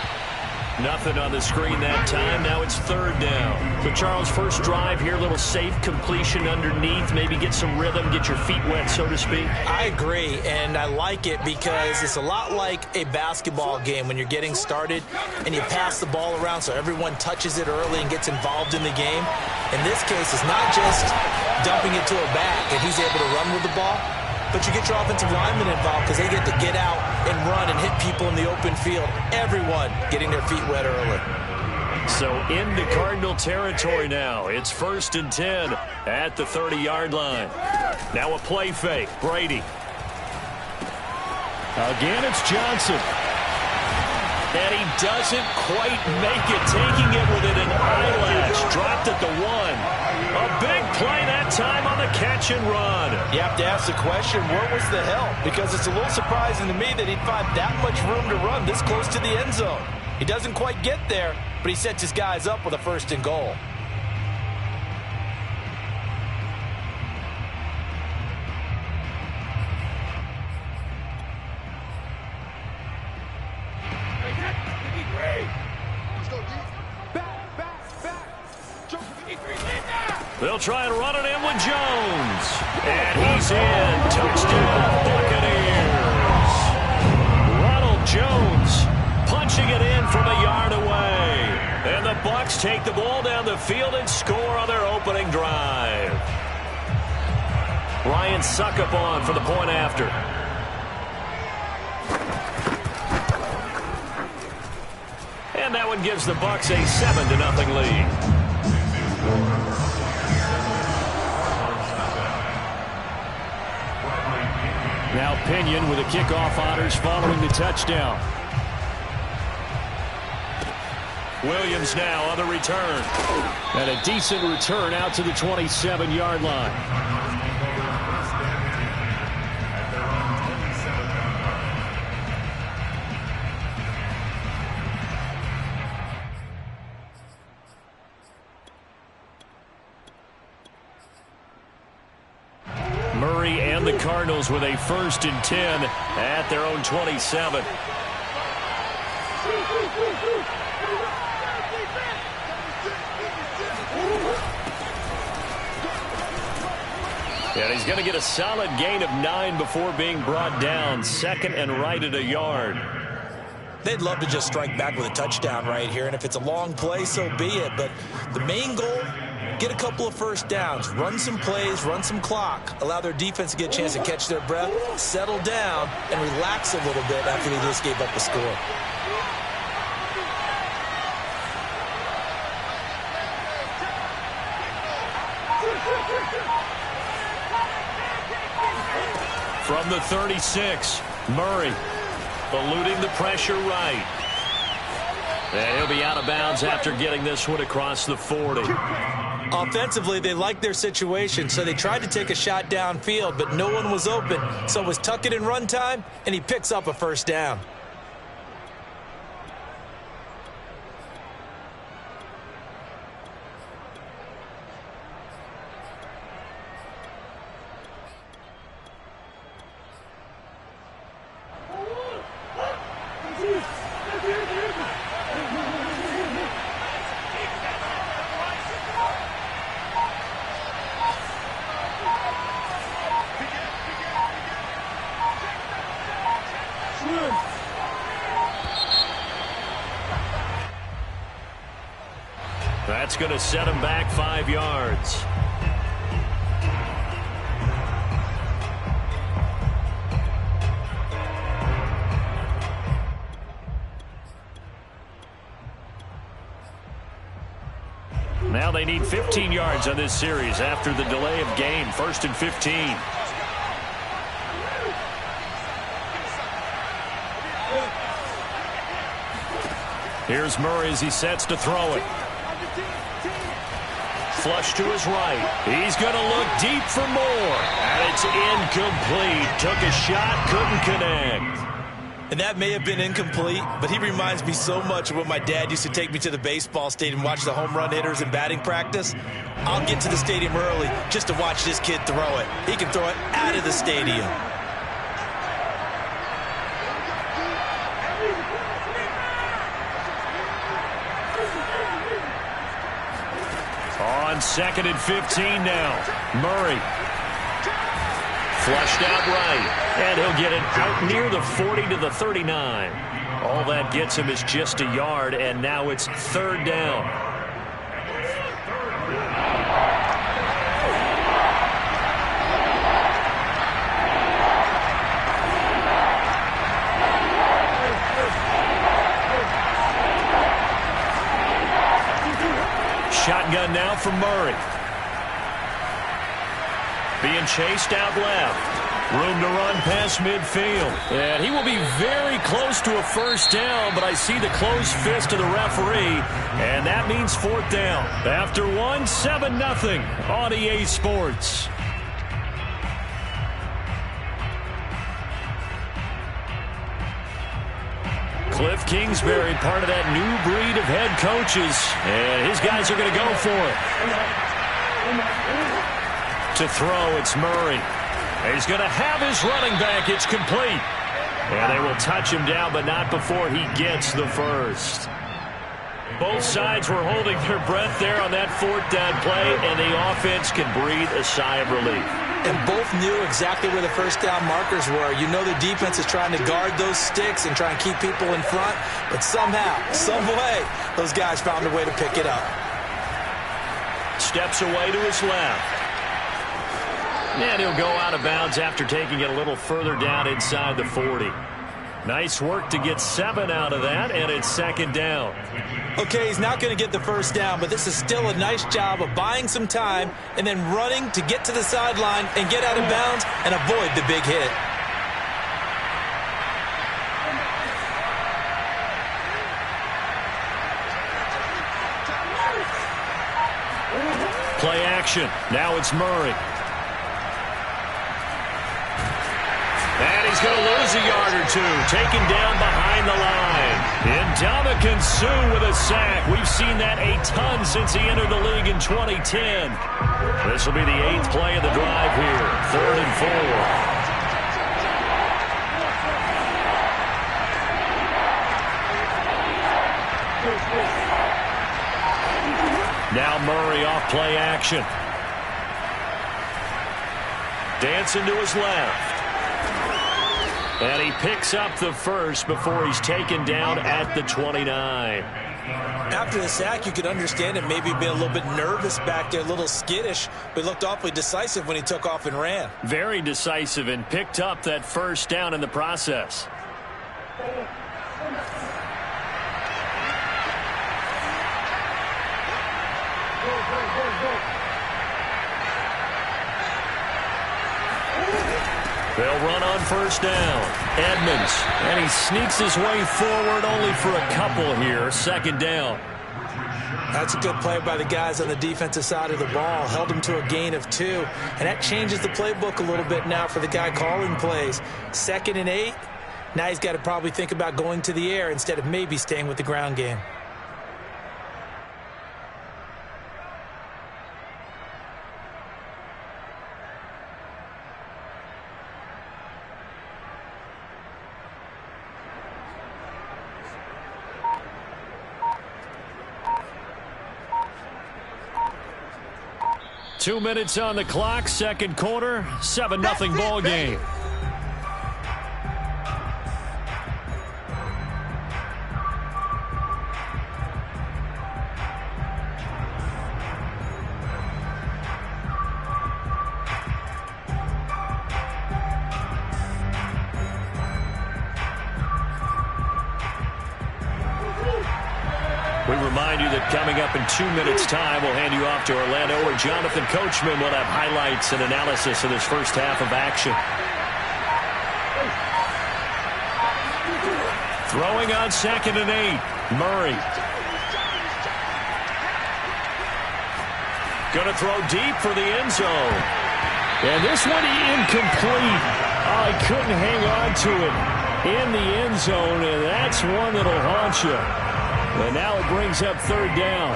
Nothing on the screen that time. Now it's third down. So, Charles, first drive here, a little safe completion underneath. Maybe get some rhythm, get your feet wet, so to speak. I agree, and I like it because it's a lot like a basketball game when you're getting started and you pass the ball around so everyone touches it early and gets involved in the game. In this case, it's not just dumping it to a back and he's able to run with the ball, but you get your offensive linemen involved because they get to get out and run and hit people in the open field. Everyone getting their feet wet early. So into Cardinal territory now. It's 1st and 10 at the 30-yard line. Now a play fake. Brady. Again, it's Johnson. And he doesn't quite make it, taking it within an eyelash. Dropped at the 1. A big play that time on the catch and run. You have to ask the question, where was the help? Because it's a little surprising to me that he'd find that much room to run this close to the end zone. He doesn't quite get there, but he sets his guys up with a 1st and goal. They'll try and run it in with Jones. And he's in. Touchdown, Buccaneers. Ronald Jones punching it in from a yard away. And the Bucs take the ball down the field and score on their opening drive. Ryan Suckup on for the point after. And that one gives the Bucs a 7-0 lead. Now Pinion with the kickoff honors following the touchdown. Williams now on the return. And a decent return out to the 27-yard line. Murray and the Cardinals with a 1st and 10 at their own 27. And he's going to get a solid gain of 9 before being brought down. 2nd and right at a yard. They'd love to just strike back with a touchdown right here, and if it's a long play, so be it. But the main goal get a couple of first downs, run some plays, run some clock, allow their defense to get a chance to catch their breath, settle down, and relax a little bit after they just gave up a score. From the 36, Murray eluding the pressure right. And he'll be out of bounds after getting this one across the 40. Offensively, they liked their situation, so they tried to take a shot downfield, but no one was open. So it was tuck it in run time, and he picks up a first down. That's going to set him back 5 yards. Now they need 15 yards on this series after the delay of game. 1st and 15. Here's Murray as he sets to throw it. Flush to his right. He's going to look deep for more. And it's incomplete. Took a shot, couldn't connect. And that may have been incomplete, but he reminds me so much of when my dad used to take me to the baseball stadium and watch the home run hitters in batting practice. I'll get to the stadium early just to watch this kid throw it. He can throw it out of the stadium. On 2nd and 15 now. Murray. Flushed out right. And he'll get it out near the 40 to the 39. All that gets him is just a yard, and now it's 3rd down. Shotgun now from Murray. Being chased out left. Room to run past midfield. And he will be very close to a first down, but I see the closed fist of the referee, and that means 4th down. After 1, 7-0 on EA Sports. Cliff Kingsbury, part of that new breed of head coaches. And his guys are going to go for it. To throw, it's Murray. He's going to have his running back. It's complete. And they will touch him down, but not before he gets the first. Both sides were holding their breath there on that 4th down play, and the offense can breathe a sigh of relief. And both knew exactly where the first down markers were. You know the defense is trying to guard those sticks and try and keep people in front, but somehow, some way, those guys found a way to pick it up. Steps away to his left. And he'll go out of bounds after taking it a little further down inside the 40. Nice work to get 7 out of that, and it's 2nd down. Okay, he's not going to get the first down, but this is still a nice job of buying some time and then running to get to the sideline and get out of bounds and avoid the big hit. Play action. Now it's Murray. And he's going to lose a yard or two. Taken down behind the line. Ndamukong Suh with a sack. We've seen that a ton since he entered the league in 2010. This will be the 8th play of the drive here. 3rd and 4. Now Murray off play action. Dancing to his left. And he picks up the first before he's taken down at the 29. After the sack, you could understand him maybe being a little bit nervous back there, a little skittish, but he looked awfully decisive when he took off and ran. Very decisive and picked up that first down in the process. They'll run on first down. Edmonds, and he sneaks his way forward only for a couple here. Second down. That's a good play by the guys on the defensive side of the ball. Held him to a gain of 2, and that changes the playbook a little bit now for the guy calling plays. 2nd and 8. Now he's got to probably think about going to the air instead of maybe staying with the ground game. Two minutes on the clock, second quarter, 7-0 ball game. We remind you that coming up in 2 minutes' time, we'll hand you off to Orlando, where Jonathan Coachman will have highlights and analysis of this first half of action. Throwing on 2nd and 8, Murray. Going to throw deep for the end zone. And this one incomplete. Oh, he couldn't hang on to it in the end zone, and that's one that'll haunt you. And now it brings up third down.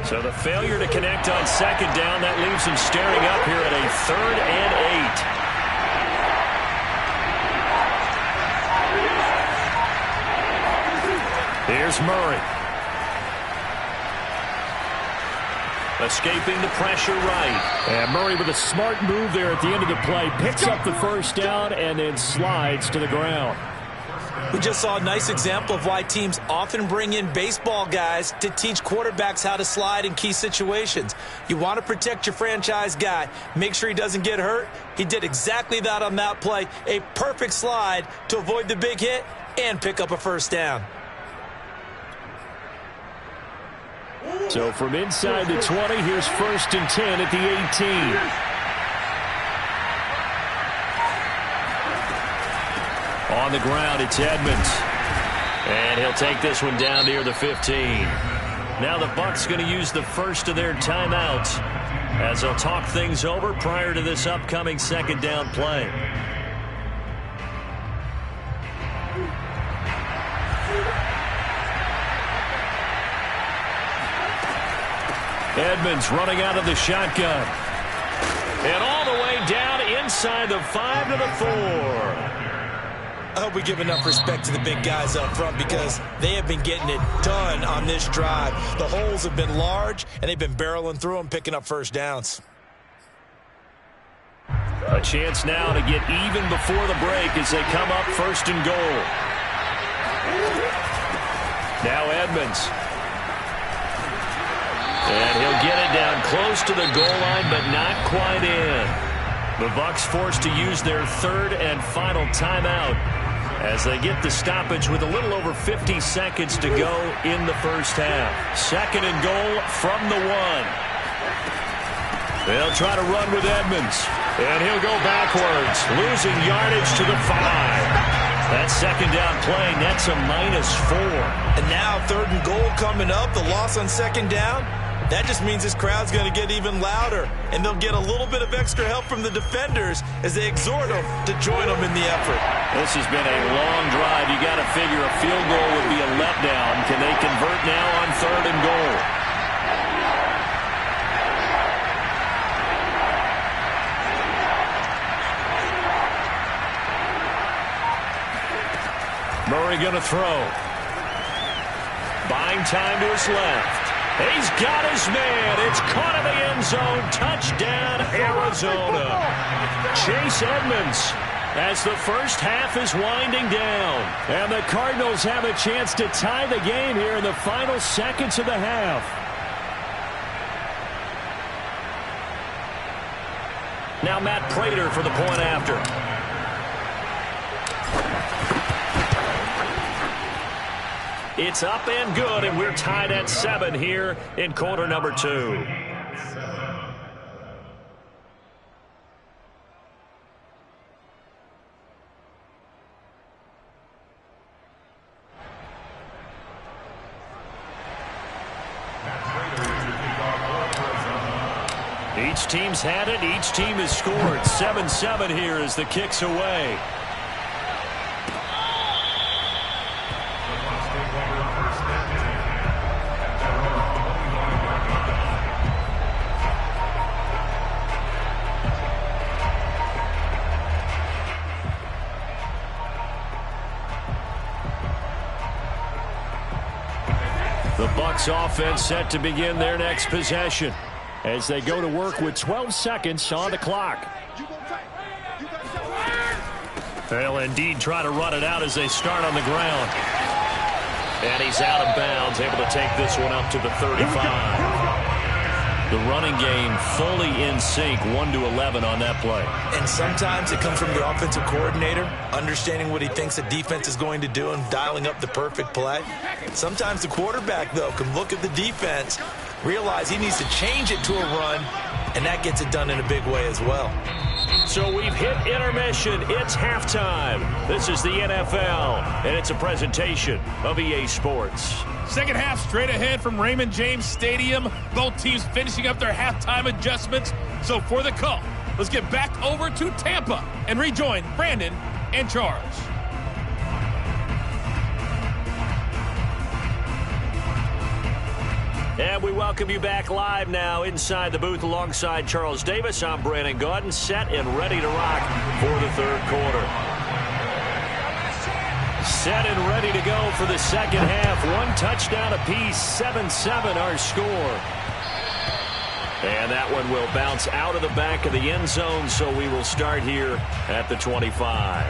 So the failure to connect on second down, that leaves him staring up here at a 3rd and 8. Here's Murray. Escaping the pressure right. And Murray with a smart move there at the end of the play. Picks up the first down and then slides to the ground. We just saw a nice example of why teams often bring in baseball guys to teach quarterbacks how to slide in key situations. You want to protect your franchise guy. Make sure he doesn't get hurt. He did exactly that on that play. A perfect slide to avoid the big hit and pick up a first down. So from inside the 20, here's 1st and 10 at the 18. On the ground, it's Edmonds. And he'll take this one down near the 15. Now the Bucs going to use the first of their timeouts as they'll talk things over prior to this upcoming second down play. Edmonds running out of the shotgun. And all the way down inside the 5 to the 4. I hope we give enough respect to the big guys up front because they have been getting it done on this drive. The holes have been large, and they've been barreling through them, picking up first downs. A chance now to get even before the break as they come up 1st and goal. Now Edmonds. And he'll get it down close to the goal line, but not quite in. The Bucs forced to use their 3rd and final timeout as they get the stoppage with a little over 50 seconds to go in the first half. 2nd and goal from the 1. They'll try to run with Edmonds. And he'll go backwards, losing yardage to the 5. That second down play nets a -4. And now 3rd and goal coming up, the loss on second down. That just means this crowd's going to get even louder, and they'll get a little bit of extra help from the defenders as they exhort them to join them in the effort. This has been a long drive. You got to figure a field goal would be a letdown. Can they convert now on 3rd and goal? Murray going to throw. Buying time to his left. He's got his man. It's caught in the end zone. Touchdown, Arizona. Chase Edmonds as the first half is winding down. And the Cardinals have a chance to tie the game here in the final seconds of the half. Now Matt Prater for the point after. It's up and good, and we're tied at 7 here in quarter number 2. Each team's had it. Each team has scored. 7-7 here as the kick's away. The Bucs offense set to begin their next possession as they go to work with 12 seconds on the clock. They'll indeed try to run it out as they start on the ground. And he's out of bounds, able to take this one up to the 35. The running game fully in sync, 1-11 on that play. And sometimes it comes from the offensive coordinator, understanding what he thinks the defense is going to do and dialing up the perfect play. Sometimes the quarterback, though, can look at the defense, realize he needs to change it to a run, and that gets it done in a big way as well. So we've hit intermission. It's halftime. This is the NFL, and it's a presentation of EA Sports. Second half straight ahead from Raymond James Stadium. Both teams finishing up their halftime adjustments. So for the call, let's get back over to Tampa and rejoin Brandon and Charles. And we welcome you back live now inside the booth alongside Charles Davis. I'm Brandon Gaudin, set and ready to rock for the third quarter. Set and ready to go for the second half. One touchdown apiece, 7-7 our score. And that one will bounce out of the back of the end zone, so we will start here at the 25.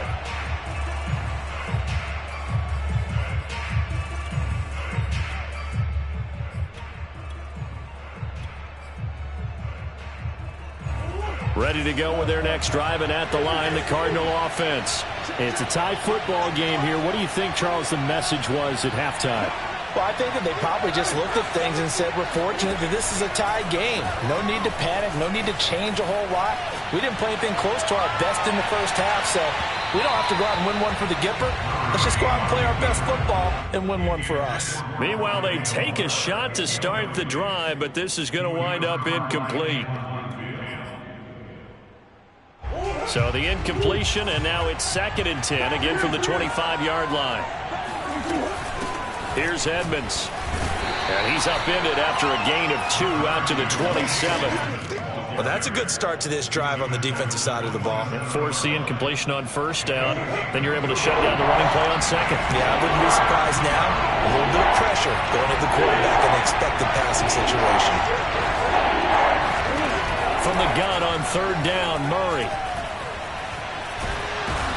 Ready to go with their next drive, and at the line, the Cardinal offense. It's a tight football game here. What do you think, Charles, the message was at halftime? Well, I think that they probably just looked at things and said, we're fortunate that this is a tie game. No need to panic, no need to change a whole lot. We didn't play anything close to our best in the first half, so we don't have to go out and win one for the Gipper. Let's just go out and play our best football and win one for us. Meanwhile, they take a shot to start the drive, but this is going to wind up incomplete. So the incompletion, and now it's 2nd and 10, again from the 25-yard line. Here's Edmonds. And he's upended after a gain of 2 out to the 27. Well, that's a good start to this drive on the defensive side of the ball. Force the incompletion on first down. Then you're able to shut down the running play on second. Yeah, I wouldn't be surprised now. A little bit of pressure going at the quarterback in an expected passing situation. From the gun on third down, Murray.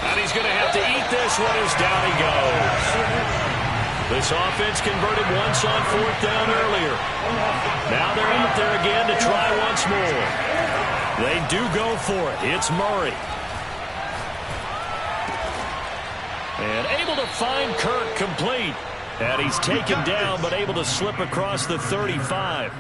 And he's going to have to eat this one as down he goes. This offense converted once on fourth down earlier. Now they're out there again to try once more. They do go for it. It's Murray. And able to find Kirk complete. And he's taken down but able to slip across the 35.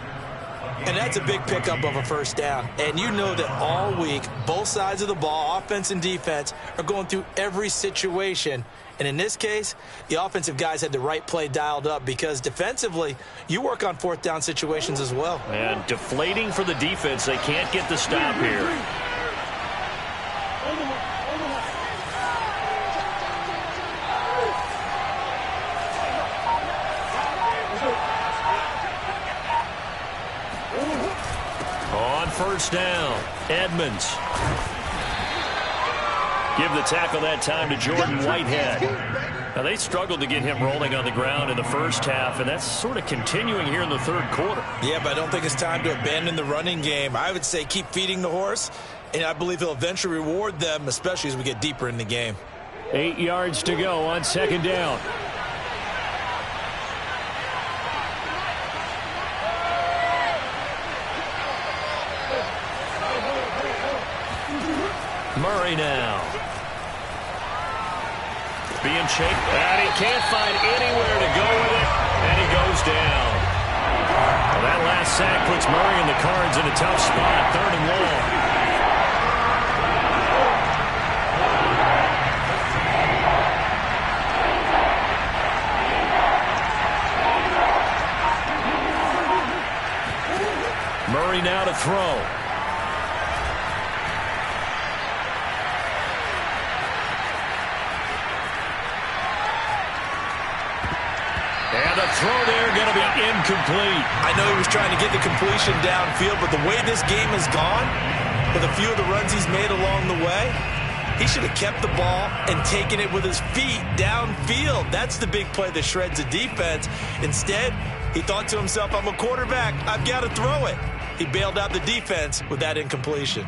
And that's a big pickup of a first down. And you know that all week, both sides of the ball, offense and defense, are going through every situation. And in this case, the offensive guys had the right play dialed up because defensively, you work on fourth down situations as well. And deflating for the defense. They can't get the stop here. First down, Edmonds. Give the tackle that time to Jordan Whitehead. Now, they struggled to get him rolling on the ground in the first half, and that's sort of continuing here in the third quarter. Yeah, but I don't think it's time to abandon the running game. I would say keep feeding the horse, and I believe he'll eventually reward them, especially as we get deeper in the game. 8 yards to go on second down. Murray now. Being chased, and he can't find anywhere to go with it, and he goes down. Well, that last sack puts Murray and the Cards in a tough spot, 3rd and long. Murray now to throw. And the throw there going to be incomplete. I know he was trying to get the completion downfield, but the way this game has gone, with a few of the runs he's made along the way, he should have kept the ball and taken it with his feet downfield. That's the big play that shreds the defense. Instead, he thought to himself, I'm a quarterback. I've got to throw it. He bailed out the defense with that incompletion.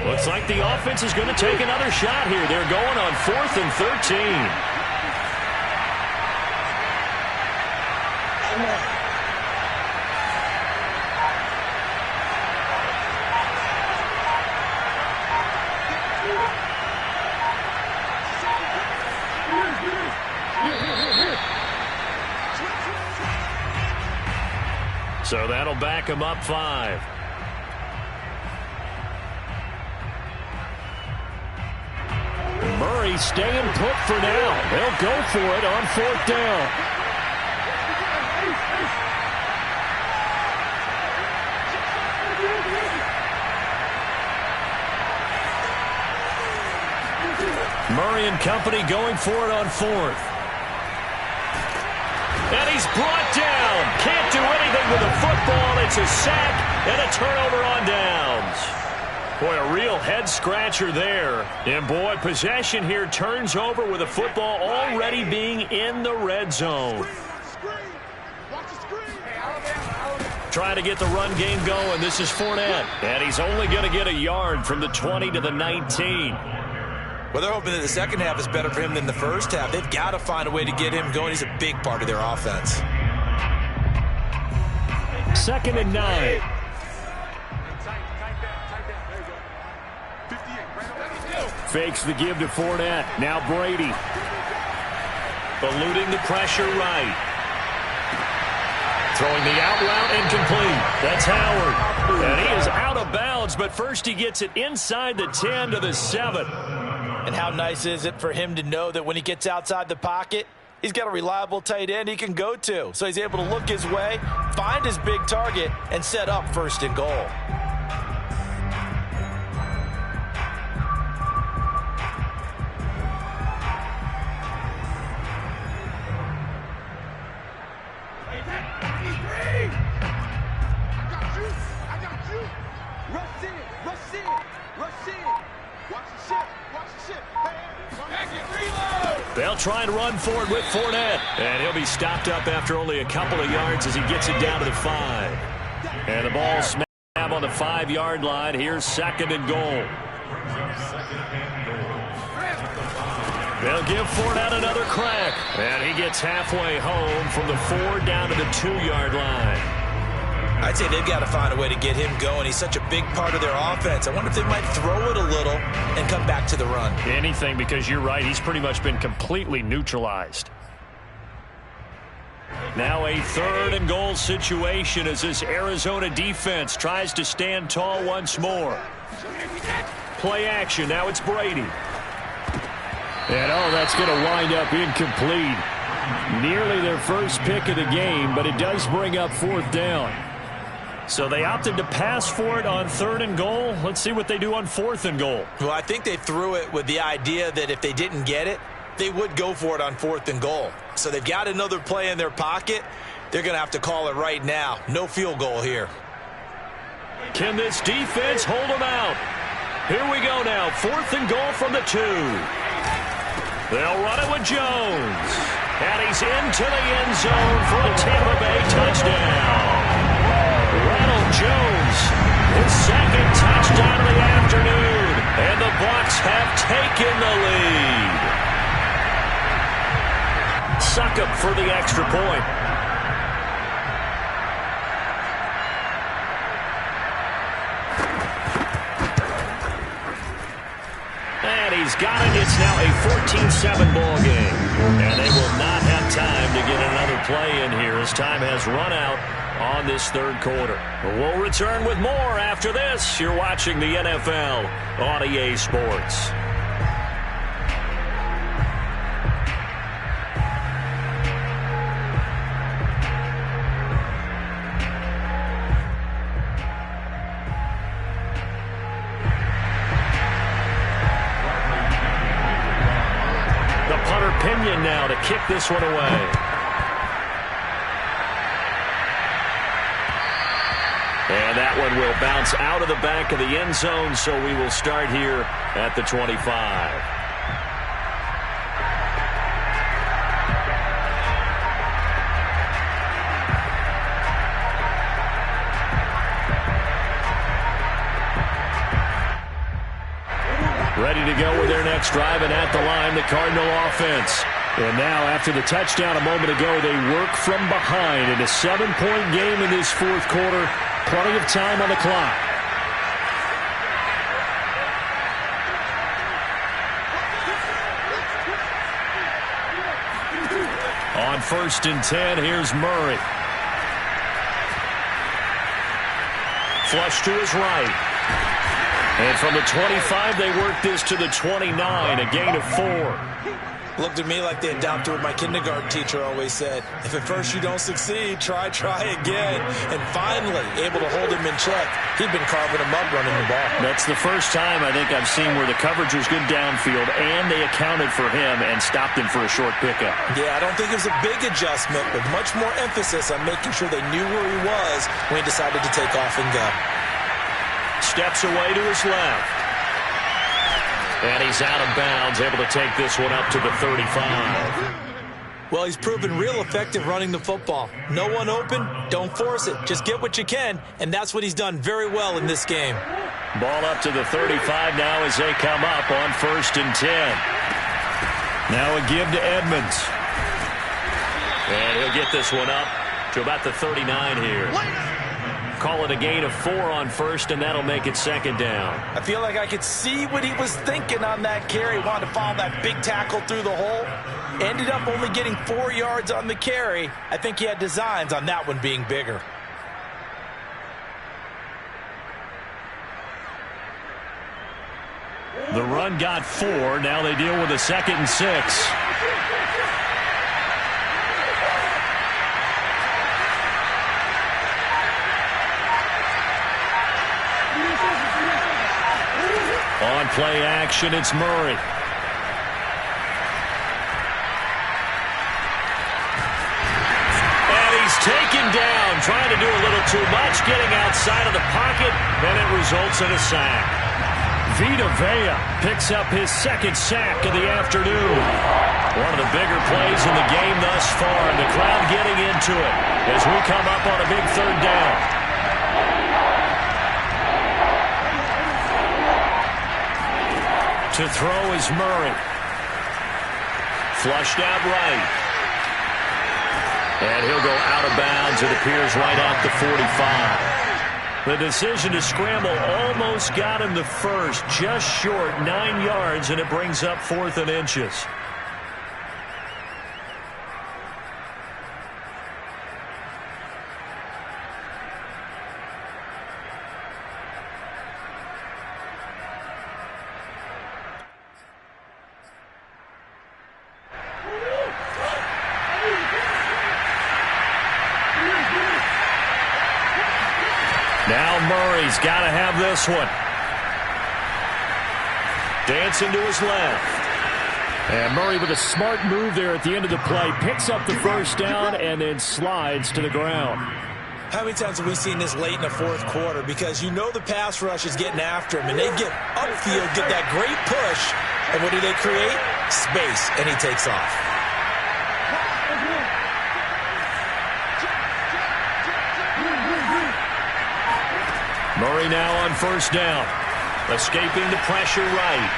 Looks like the offense is going to take another shot here. They're going on 4th and 13. So that'll back him up 5. Murray staying put for now. They'll go for it on 4th down. Murray and company going for it on 4th. And he's brought down. Can't do anything with the football. It's a sack and a turnover on downs. Boy, a real head-scratcher there. And, boy, possession here turns over with the football already being in the red zone. Trying to get the run game going. This is Fournette. And he's only going to get a yard from the 20 to the 19. Well, they're hoping that the second half is better for him than the first half. They've got to find a way to get him going. He's a big part of their offense. 2nd and 9. Fakes the give to Fournette. Now Brady. Eluding the pressure right. Throwing the out route incomplete. That's Howard. And he is out of bounds, but first he gets it inside the 10 to the 7. And how nice is it for him to know that when he gets outside the pocket, he's got a reliable tight end he can go to. So he's able to look his way, find his big target, and set up 1st and goal. They'll try and run for it with Fournette. And he'll be stopped up after only a couple of yards as he gets it down to the 5. And the ball smack on the 5-yard line. Here's 2nd and goal. They'll give Fournette another crack. And he gets halfway home from the 4 down to the 2-yard line. I'd say they've got to find a way to get him going. He's such a big part of their offense. I wonder if they might throw it a little and come back to the run. Anything, because you're right. He's pretty much been completely neutralized. Now a 3rd and goal situation as this Arizona defense tries to stand tall once more. Play action. Now it's Brady. And, that's going to wind up incomplete. Nearly their first pick of the game, but it does bring up 4th down. So they opted to pass for it on 3rd and goal. Let's see what they do on 4th and goal. Well, I think they threw it with the idea that if they didn't get it, they would go for it on 4th and goal. So they've got another play in their pocket. They're going to have to call it right now. No field goal here. Can this defense hold them out? Here we go now. 4th and goal from the 2. They'll run it with Jones. And he's into the end zone for a Tampa Bay touchdown. Ronald Jones, his 2nd touchdown of the afternoon. And the Bucs have taken the lead. Succop for the extra point. And he's got it. It's now a 14-7 ball game. And they will not have time to get another play in here as time has run out on this 3rd quarter. But we'll return with more after this. You're watching the NFL on EA Sports. Pinion now to kick this one away. And that one will bounce out of the back of the end zone, so we will start here at the 25. Ready to go with their next drive, and at the line, the Cardinal offense. And now, after the touchdown a moment ago, they work from behind in a 7-point game in this 4th quarter. Plenty of time on the clock. On 1st and 10, here's Murray. Flush to his right. And from the 25, they work this to the 29, a gain of 4. Looked to me like they adopted what my kindergarten teacher always said. If at first you don't succeed, try again. And finally, able to hold him in check. He'd been carving him up running the ball. That's the first time I think I've seen where the coverage was good downfield, and they accounted for him and stopped him for a short pickup. Yeah, I don't think it was a big adjustment, but much more emphasis on making sure they knew where he was when he decided to take off and go. Steps away to his left. And he's out of bounds, able to take this one up to the 35. Well, he's proven real effective running the football. No one open, don't force it. Just get what you can, and that's what he's done very well in this game. Ball up to the 35 now as they come up on 1st and 10. Now a give to Edmonds. And he'll get this one up to about the 39 here. Call it a gain of 4 on 1st, and that'll make it 2nd down. I feel like I could see what he was thinking on that carry. Wanted to follow that big tackle through the hole. Ended up only getting 4 yards on the carry. I think he had designs on that one being bigger. The run got 4. Now they deal with a 2nd and 6. On play action, it's Murray. And he's taken down, trying to do a little too much, getting outside of the pocket, and it results in a sack. Vita Vea picks up his 2nd sack of the afternoon. One of the bigger plays in the game thus far, and the crowd getting into it as we come up on a big 3rd down. To throw is Murray. Flushed out right. And he'll go out of bounds, it appears, right at the 45. The decision to scramble almost got him the 1st, just short, 9 yards, and it brings up 4th and inches. Now Murray's got to have this one. Dancing to his left. And Murray with a smart move there at the end of the play. Picks up the 1st down and then slides to the ground. How many times have we seen this late in the fourth quarter? Because you know the pass rush is getting after him, and they get upfield, get that great push, and what do they create? Space, and he takes off. Murray now on first down. Escaping the pressure right.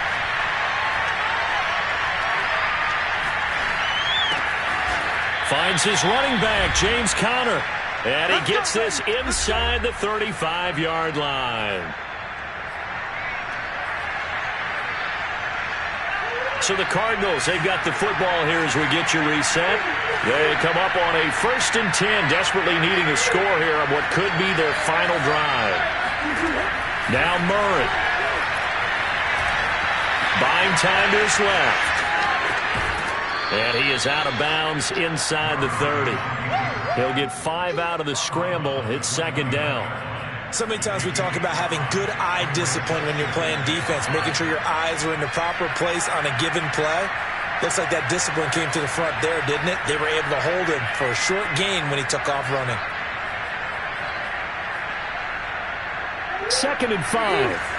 Finds his running back, James Conner. And he gets this inside the 35-yard line. So the Cardinals, they've got the football here as we get you reset. They come up on a 1st and 10, desperately needing a score here on what could be their final drive. Now Murray. Buying time to his left. And he is out of bounds inside the 30. He'll get 5 out of the scramble. It's 2nd down. So many times we talk about having good eye discipline when you're playing defense, making sure your eyes are in the proper place on a given play. Looks like that discipline came to the front there, didn't it? They were able to hold him for a short gain when he took off running. 2nd and 5.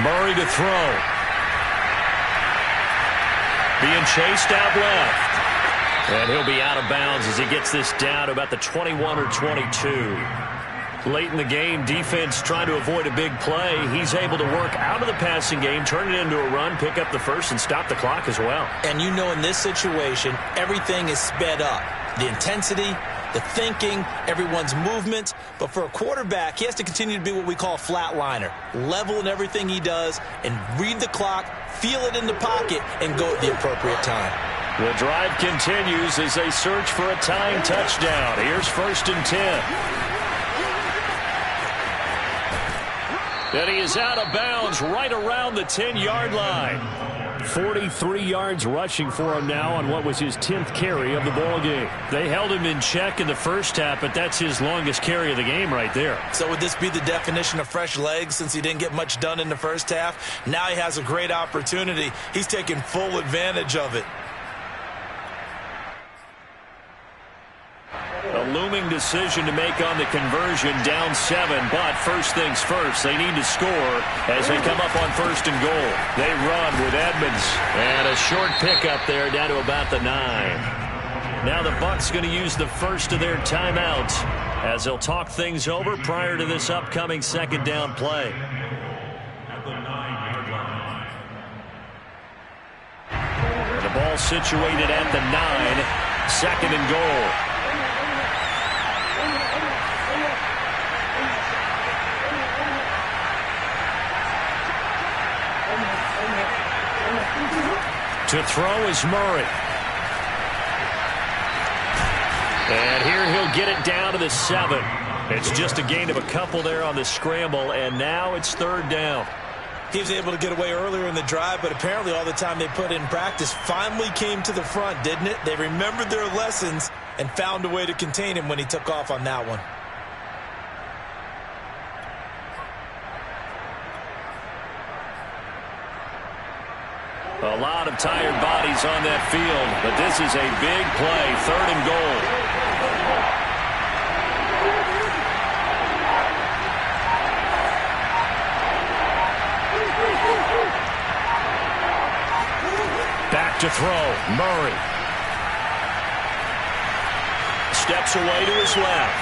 Murray to throw. Being chased out left. And he'll be out of bounds as he gets this down to about the 21 or 22. Late in the game, defense trying to avoid a big play. He's able to work out of the passing game, turn it into a run, pick up the first, and stop the clock as well. And you know in this situation, everything is sped up. The intensity, the thinking, everyone's movement. But for a quarterback, he has to continue to be what we call a flatliner. Level in everything he does and read the clock, feel it in the pocket, and go at the appropriate time. The drive continues as they search for a tying touchdown. Here's 1st and 10. And he is out of bounds right around the 10-yard line. 43 yards rushing for him now on what was his 10th carry of the ball game. They held him in check in the first half, but that's his longest carry of the game right there. So would this be the definition of fresh legs since he didn't get much done in the first half? Now he has a great opportunity. He's taking full advantage of it. A looming decision to make on the conversion, down 7, but first things first, they need to score as they come up on 1st and goal. They run with Edmonds, and a short pickup there down to about the 9. Now the Bucs going to use the first of their timeouts as they'll talk things over prior to this upcoming 2nd down play. At the 9-yard line. The ball situated at the 9, 2nd and goal. To throw is Murray. And here he'll get it down to the 7. It's just a gain of a couple there on the scramble, and now it's 3rd down. He was able to get away earlier in the drive, but apparently all the time they put in practice finally came to the front, didn't it? They remembered their lessons and found a way to contain him when he took off on that one. A lot of tired bodies on that field, but this is a big play, 3rd and goal. Back to throw, Murray. Steps away to his left.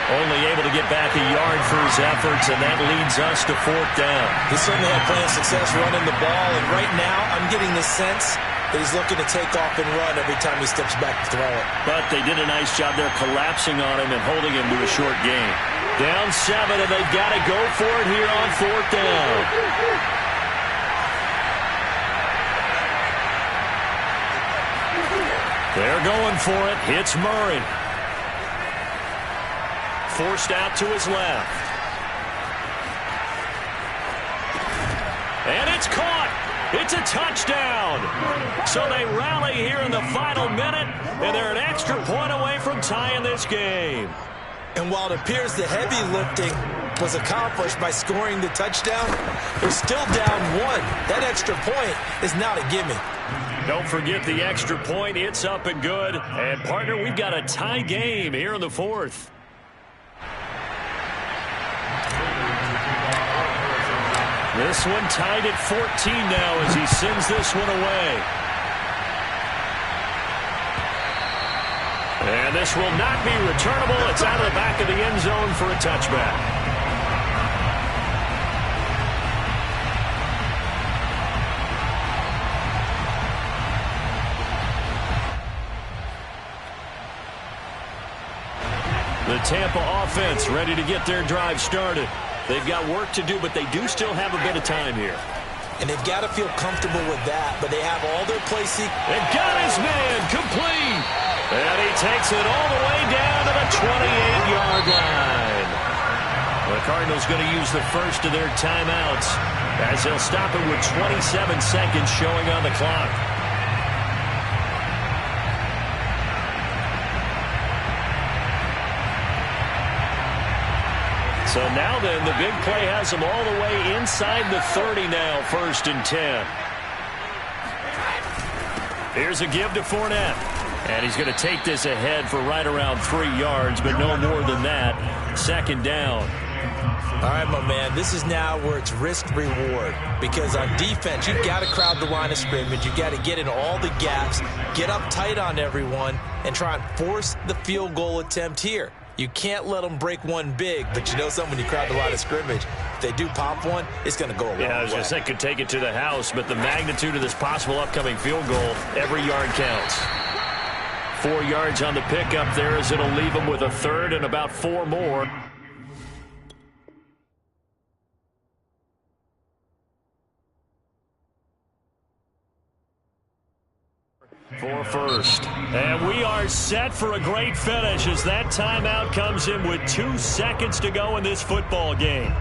Only able to get back a yard for his efforts, and that leads us to 4th down. He certainly had plenty of success running the ball, and right now I'm getting the sense that he's looking to take off and run every time he steps back to throw it. But they did a nice job there collapsing on him and holding him to a short gain. Down 7, and they've got to go for it here on 4th down. They're going for it. It's Murray. Forced out to his left. And it's caught. It's a touchdown. So they rally here in the final minute, and they're an extra point away from tying this game. And while it appears the heavy lifting was accomplished by scoring the touchdown, they're still down 1. That extra point is not a gimme. Don't forget the extra point. It's up and good. And, partner, we've got a tie game here in the 4th. This one tied at 14 now as he sends this one away. And this will not be returnable. It's out of the back of the end zone for a touchback. The Tampa offense ready to get their drive started. They've got work to do, but they do still have a bit of time here. And they've got to feel comfortable with that, but they have all their places. They've got his man complete. And he takes it all the way down to the 28-yard line. The Cardinals going to use the first of their timeouts as they'll stop it with 27 seconds showing on the clock. So now then, the big play has them all the way inside the 30 now, 1st and 10. Here's a give to Fournette. And he's going to take this ahead for right around 3 yards, but no more than that. 2nd down. All right, my man, this is now where it's risk-reward. Because on defense, you've got to crowd the line of scrimmage. You've got to get in all the gaps, get up tight on everyone, and try and force the field goal attempt here. You can't let them break one big, but you know something, when you crowd the line of scrimmage, if they do pop one, it's going to go a long way. Yeah, I was going to say could take it to the house, but the magnitude of this possible upcoming field goal, every yard counts. 4 yards on the pickup there as it'll leave them with a 3rd and about 4 more. For first. And we are set for a great finish as that timeout comes in with 2 seconds to go in this football game.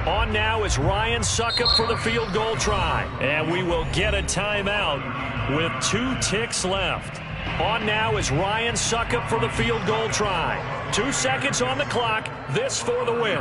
On now is Ryan Suckup for the field goal try. And we will get a timeout with 2 ticks left. On now is Ryan Suckup for the field goal try. 2 seconds on the clock. This for the win.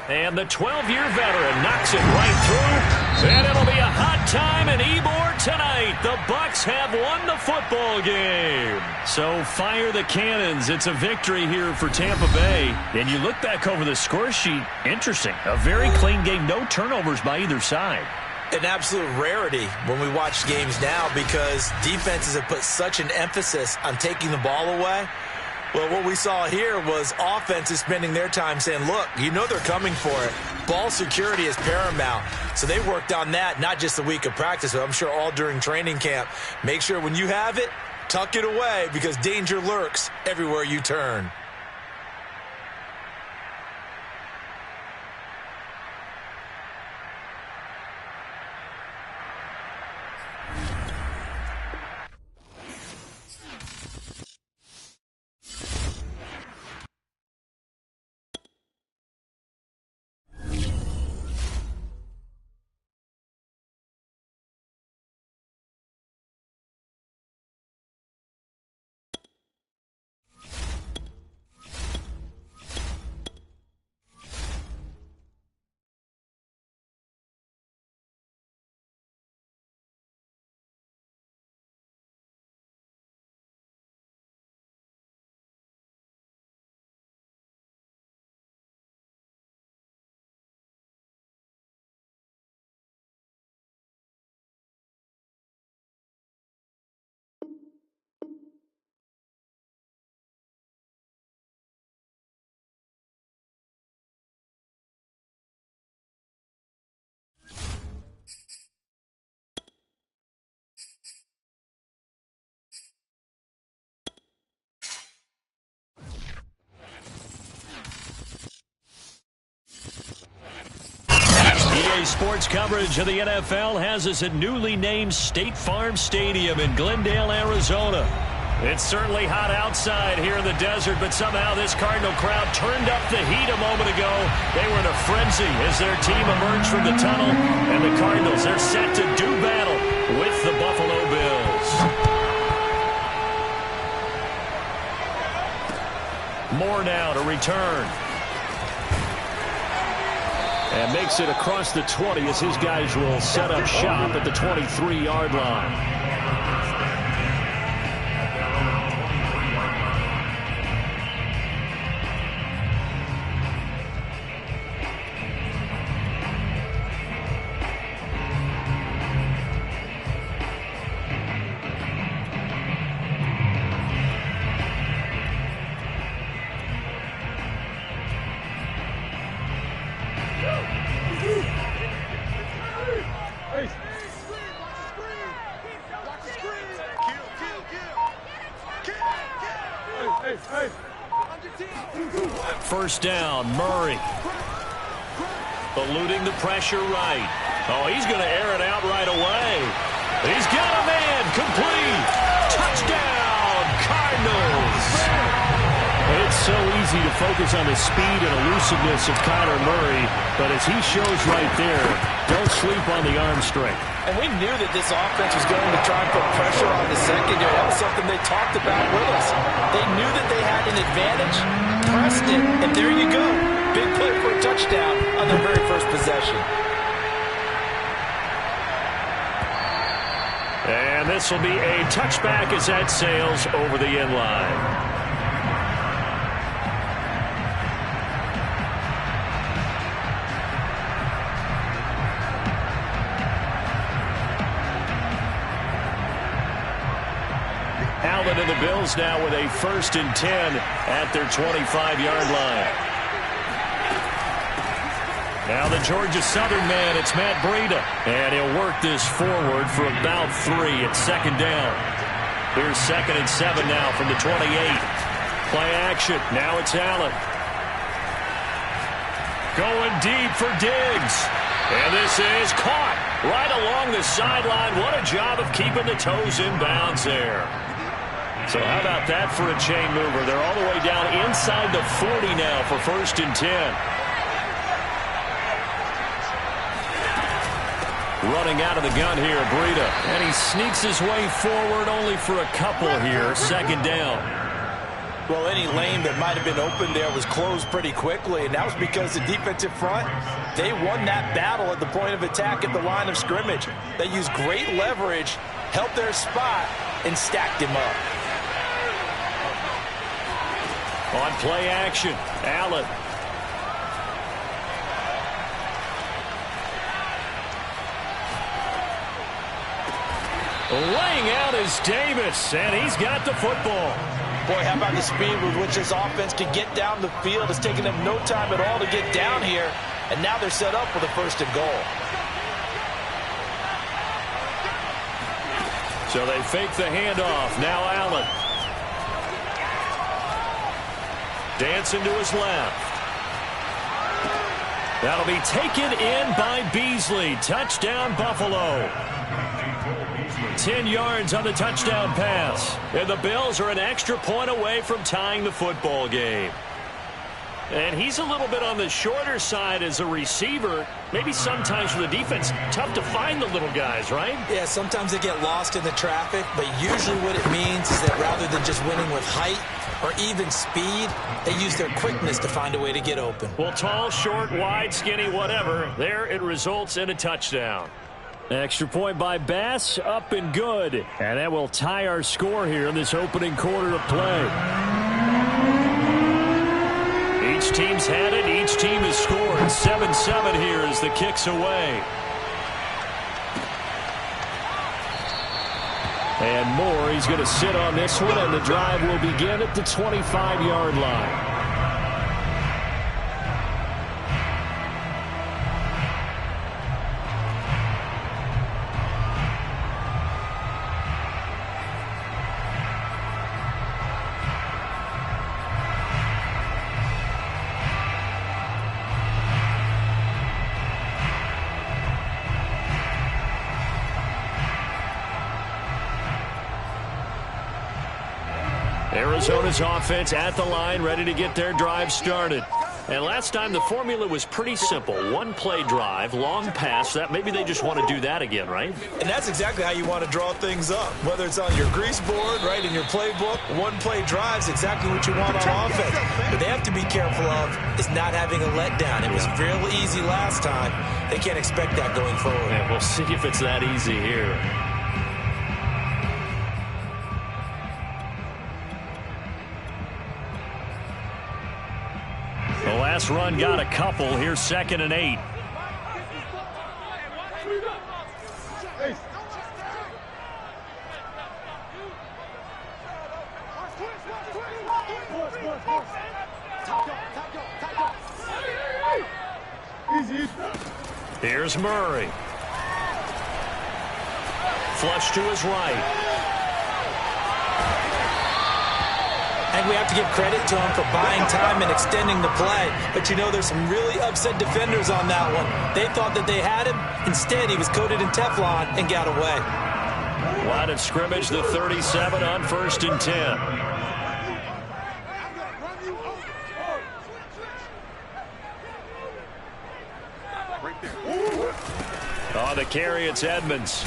And the 12-year veteran knocks it right through. And it'll be a hot time in Ybor tonight. The Bucs have won the football game. So fire the cannons. It's a victory here for Tampa Bay. And you look back over the score sheet, interesting. A very clean game. No turnovers by either side. An absolute rarity when we watch games now because defenses have put such an emphasis on taking the ball away. Well, what we saw here was offenses spending their time saying, look, you know they're coming for it. Ball security is paramount. So they worked on that, not just a week of practice, but I'm sure all during training camp. Make sure when you have it, tuck it away because danger lurks everywhere you turn. EA Sports coverage of the NFL has us at newly named State Farm Stadium in Glendale, Arizona. It's certainly hot outside here in the desert, but somehow this Cardinal crowd turned up the heat a moment ago. They were in a frenzy as their team emerged from the tunnel, and the Cardinals are set to do battle with the Buffalo Bills. 4 now to return. And makes it across the 20 as his guys will set up shop at the 23-yard line. First down, Murray. Eluding the pressure right. Oh, he's going to air it out right away. He's got a man. Complete. Touchdown, Cardinals. It's so easy to focus on the speed and elusiveness of Kyler Murray, but as he shows right there, don't sleep on the arm strength. And we knew that this offense was going to try and put pressure on the secondary. That was something they talked about with us. They knew that they had an advantage, pressed it, and there you go. Big play for a touchdown on their very first possession. And this will be a touchback as that sails over the end line. Allen and the Bills now with a 1st and 10 at their 25-yard line. Now the Georgia Southern man, it's Matt Breida. And he'll work this forward for about 3 at 2nd down. Here's 2nd and 7 now from the 28. Play action. Now it's Allen. Going deep for Diggs. And this is caught right along the sideline. What a job of keeping the toes in bounds there. So how about that for a chain mover? They're all the way down inside the 40 now for 1st and 10. Running out of the gun here, Breida. And he sneaks his way forward only for a couple here. 2nd down. Well, any lane that might have been open there was closed pretty quickly, and that was because the defensive front, they won that battle at the point of attack at the line of scrimmage. They used great leverage, held their spot, and stacked him up. On play action, Allen. Laying out is Davis, and he's got the football. Boy, how about the speed with which this offense can get down the field? It's taken them no time at all to get down here, and now they're set up for the 1st and goal. So they fake the handoff. Now Allen. Dancing to his left. That'll be taken in by Beasley. Touchdown, Buffalo. 10 yards on the touchdown pass. And the Bills are an extra point away from tying the football game. And he's a little bit on the shorter side as a receiver. Maybe sometimes for the defense, tough to find the little guys, right? Yeah, sometimes they get lost in the traffic, but usually what it means is that rather than just winning with height or even speed, they use their quickness to find a way to get open. Well, tall, short, wide, skinny, whatever, there it results in a touchdown. Extra point by Bass, up and good. And that will tie our score here in this opening quarter of play. Each team's had it. Each team has scored. 7-7 here as the kick's away. And Moore, he's going to sit on this one, and the drive will begin at the 25-yard line. Arizona's offense at the line, ready to get their drive started. And last time the formula was pretty simple. One play drive, long pass. That maybe they just want to do that again, right? And that's exactly how you want to draw things up. Whether it's on your grease board, right, in your playbook, one play drive is exactly what you want on offense. But they have to be careful of is not having a letdown. It was real easy last time. They can't expect that going forward. And we'll see if it's that easy here. The last run got a couple. Here's 2nd and 8. Here's Murray. Flush to his right. And we have to give credit to him for buying time and extending the play. But, you know, there's some really upset defenders on that one. They thought that they had him. Instead, he was coated in Teflon and got away. Line of scrimmage, the 37 on 1st and 10. On the carry, it's Edmonds.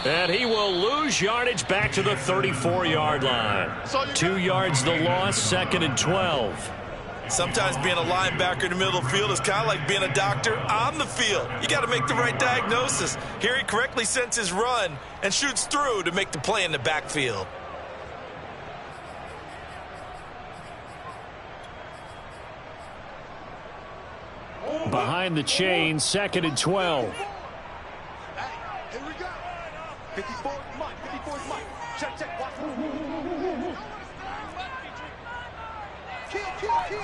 And he will lose yardage back to the 34-yard line. 2 yards the loss, 2nd and 12. Sometimes being a linebacker in the middle of the field is kind of like being a doctor on the field. You got to make the right diagnosis. Here he correctly senses run and shoots through to make the play in the backfield. Behind the chain, 2nd and 12. 54 Mike. 54 Mike. Check. Watch. Kill.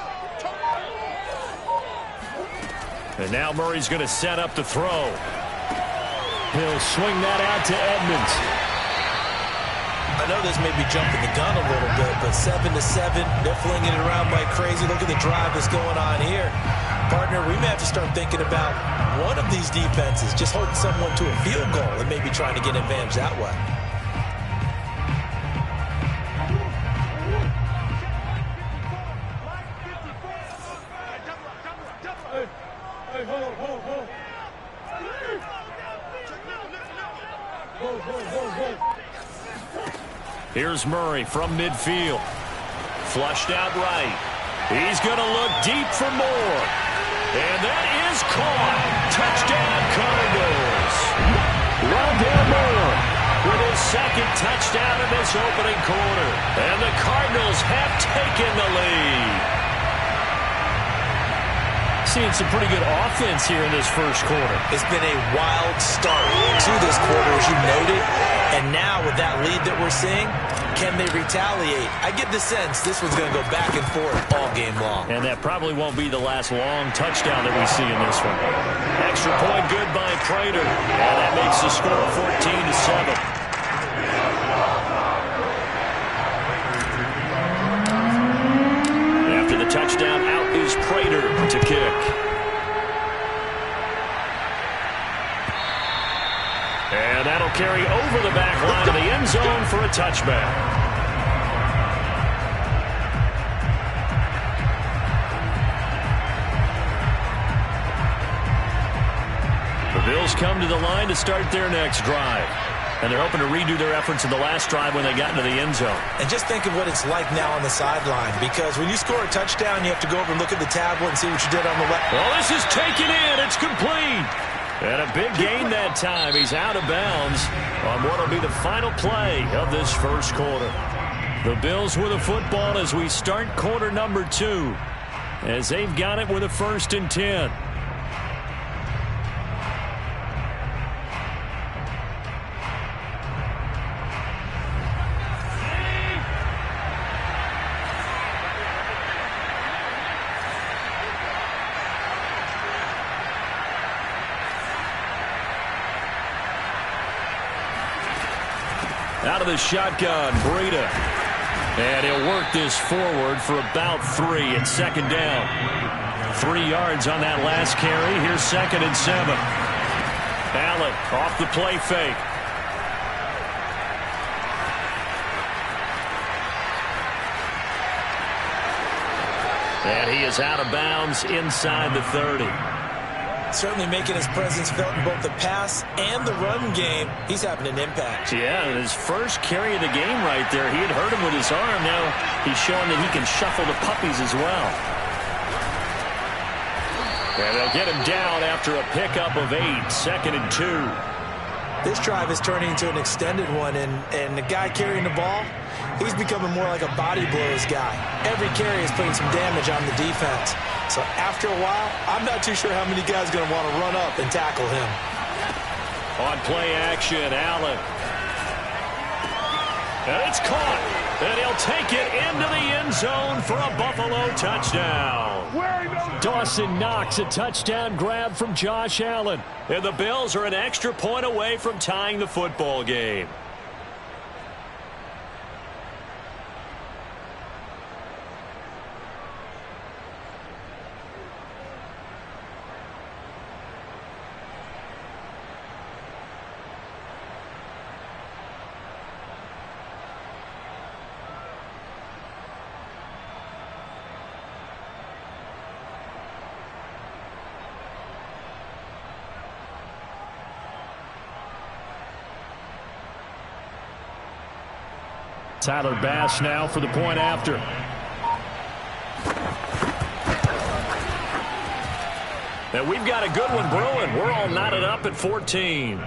And now Murray's going to set up the throw. He'll swing that out to Edmonds. I know this may be jumping the gun a little bit, but 7-7, they're flinging it around like crazy. Look at the drive that's going on here. Partner, we may have to start thinking about one of these defenses just holding someone to a field goal and maybe trying to get an advantage that way. Here's Murray from midfield. Flushed out right. He's going to look deep for more. And that is caught. Touchdown, Cardinals. Rondale Moore with his 2nd touchdown in this opening quarter. And the Cardinals have taken the lead. Seeing some pretty good offense here in this first quarter. It's been a wild start to this quarter, as you noted. And now with that lead that we're seeing, can they retaliate? I get the sense this one's going to go back and forth all game long. And that probably won't be the last long touchdown that we see in this one. Extra point good by Prater. And that makes the score 14-7. After the touchdown, out is Prater to kick. And that'll carry over the back line of the end zone for a touchback. The Bills come to the line to start their next drive. And they're hoping to redo their efforts in the last drive when they got into the end zone. And just think of what it's like now on the sideline, because when you score a touchdown, you have to go over and look at the tablet and see what you did on the left. Well, this is taken in. It's complete. And a big gain that time. He's out of bounds on what will be the final play of this first quarter. The Bills with a football as we start quarter number 2, as they've got it with a 1st and 10. Out of the shotgun, Breida. And he'll work this forward for about 3 at 2nd down. 3 yards on that last carry. Here's 2nd and 7. Allen off the play fake. And he is out of bounds inside the 30. Certainly making his presence felt in both the pass and the run game. He's having an impact. Yeah, and his first carry of the game right there, he had hurt him with his arm. Now he's showing that he can shuffle the puppies as well. And they'll get him down after a pickup of 8, 2nd and 2. This drive is turning into an extended one, and the guy carrying the ball, he's becoming more like a body blows guy. Every carry is putting some damage on the defense. So after a while, I'm not too sure how many guys are going to want to run up and tackle him. On play action, Allen. And it's caught. And he'll take it into the end zone for a Buffalo touchdown. Dawson Knox, a touchdown grab from Josh Allen. And the Bills are an extra point away from tying the football game. Tyler Bass now for the point after. And we've got a good one brewing. We're all knotted up at 14.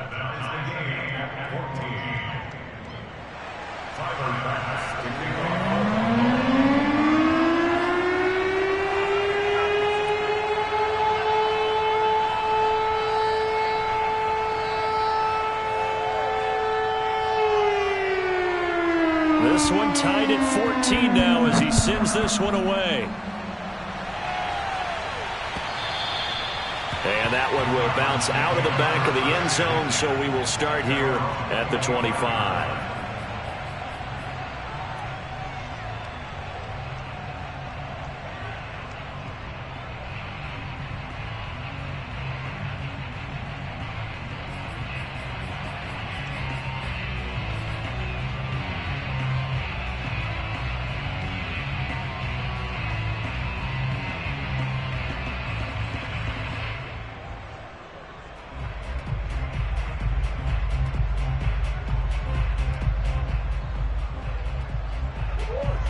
This one tied at 14 now as he sends this one away. And that one will bounce out of the back of the end zone, so we will start here at the 25.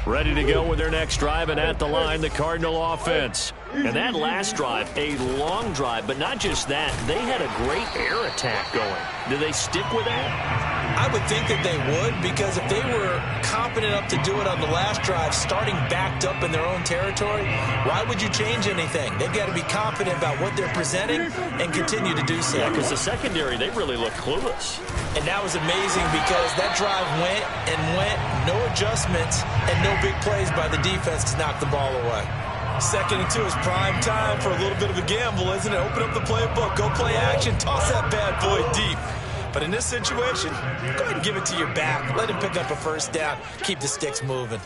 Ready to go with their next drive, and at the line, the Cardinal offense. And that last drive, a long drive, but not just that. They had a great air attack going. Do they stick with that? I would think that they would, because if they were confident enough to do it on the last drive, starting backed up in their own territory, why would you change anything? They've got to be confident about what they're presenting and continue to do so. Yeah, because the secondary, they really look clueless. And that was amazing because that drive went and went, no adjustments, and no big plays by the defense to knock the ball away. 2nd and 2 is prime time for a little bit of a gamble, isn't it? Open up the playbook, go play action, toss that bad boy deep. But in this situation, go ahead and give it to your back. Let him pick up a first down. Keep the sticks moving.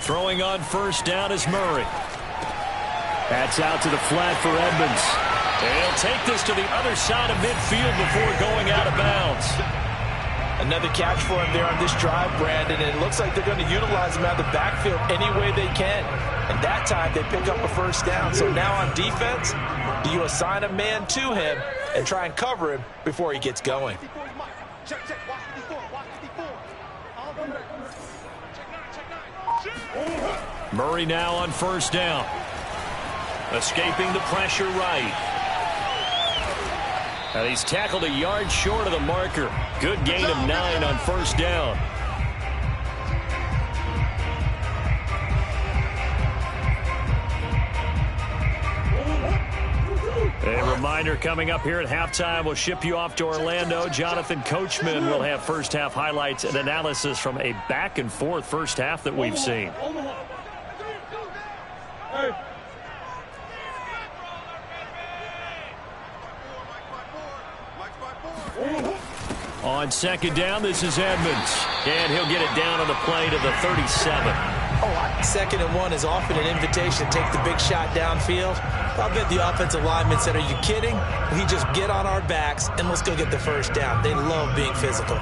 Throwing on first down is Murray. That's out to the flat for Edmonds. And he'll take this to the other side of midfield before going out of bounds. Another catch for him there on this drive, Brandon. And it looks like they're going to utilize him out of the backfield any way they can. And that time they pick up a first down. So now on defense, do you assign a man to him and try and cover him before he gets going? Murray now on first down. Escaping the pressure right. And he's tackled a yard short of the marker. Good gain of 9 on first down. A reminder coming up here at halftime, we'll ship you off to Orlando. Jonathan Coachman will have first half highlights and analysis from a back and forth first half that we've seen. On second down, this is Edmonds. And he'll get it down on the play to the 37. Second and 1 is often an invitation to take the big shot downfield. I'll bet the offensive lineman said, are you kidding? We just get on our backs and let's go get the first down. They love being physical.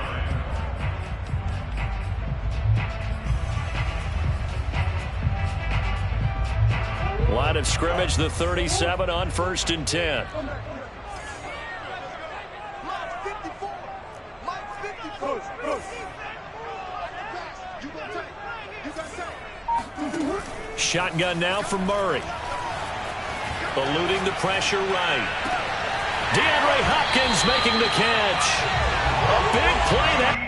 Line of scrimmage, the 37 on 1st and 10. Shotgun now from Murray. Eluding the pressure right. DeAndre Hopkins making the catch. A big play there.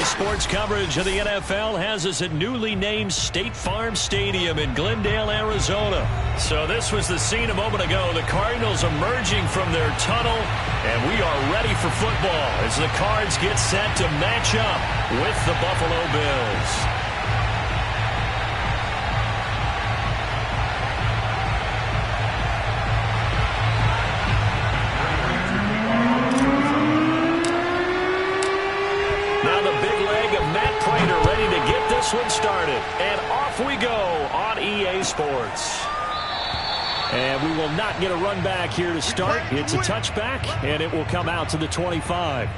Sports coverage of the NFL has us at newly named State Farm Stadium in Glendale, Arizona. So this was the scene a moment ago. The Cardinals emerging from their tunnel, and we are ready for football as the Cards get set to match up with the Buffalo Bills. One started, and off we go on EA Sports. And we will not get a run back here to start. It's a touchback, and it will come out to the 25.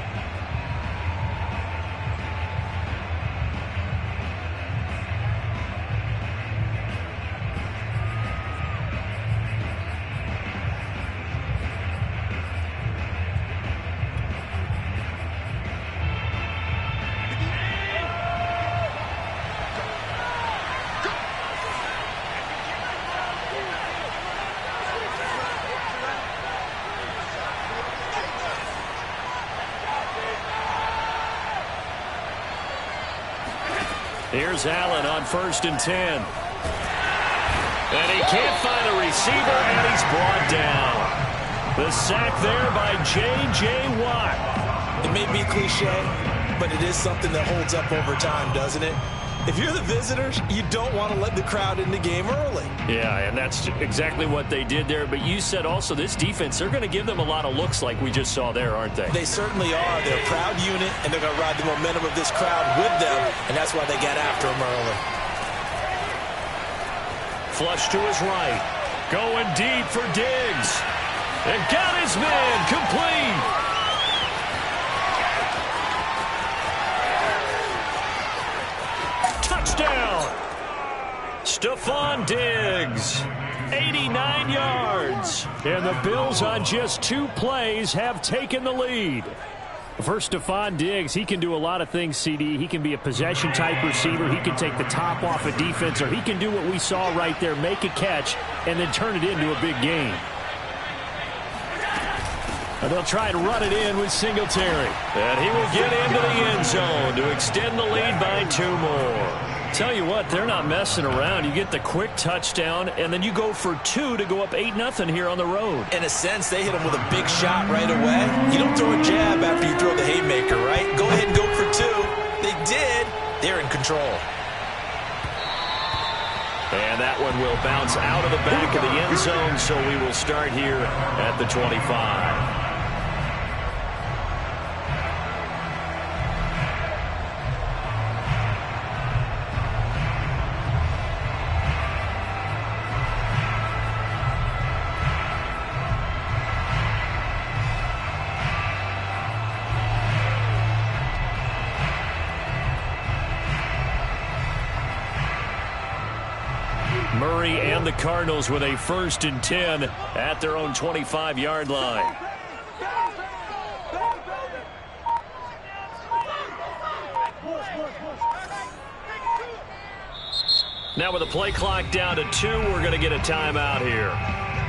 Here's Allen on 1st and 10. And he can't find a receiver, and he's brought down. The sack there by J.J. Watt. It may be cliche, but it is something that holds up over time, doesn't it? If you're the visitors, you don't want to let the crowd in the game early. Yeah, and that's exactly what they did there. But you said also this defense, they're going to give them a lot of looks like we just saw there, aren't they? They certainly are. They're a proud unit, and they're going to ride the momentum of this crowd with them, and that's why they got after them early. Flush to his right. Going deep for Diggs. And got his man complete. Touchdown. Stephon Diggs. 89 yards. And the Bills on just 2 plays have taken the lead. For Stephon Diggs, he can do a lot of things, CD. He can be a possession-type receiver. He can take the top off a defense, or he can do what we saw right there, make a catch, and then turn it into a big game. And they'll try to run it in with Singletary. And he will get into the end zone to extend the lead by 2 more. Tell you what, they're not messing around. You get the quick touchdown, and then you go for 2 to go up 8-0 here on the road. In a sense, they hit him with a big shot right away. You don't throw a jab after you throw the haymaker, right? Go ahead and go for 2. They did. They're in control. And that one will bounce out of the back of the end zone, so we will start here at the 25. Murray and the Cardinals with a 1st and 10 at their own 25-yard line. Now with the play clock down to 2, we're going to get a timeout here.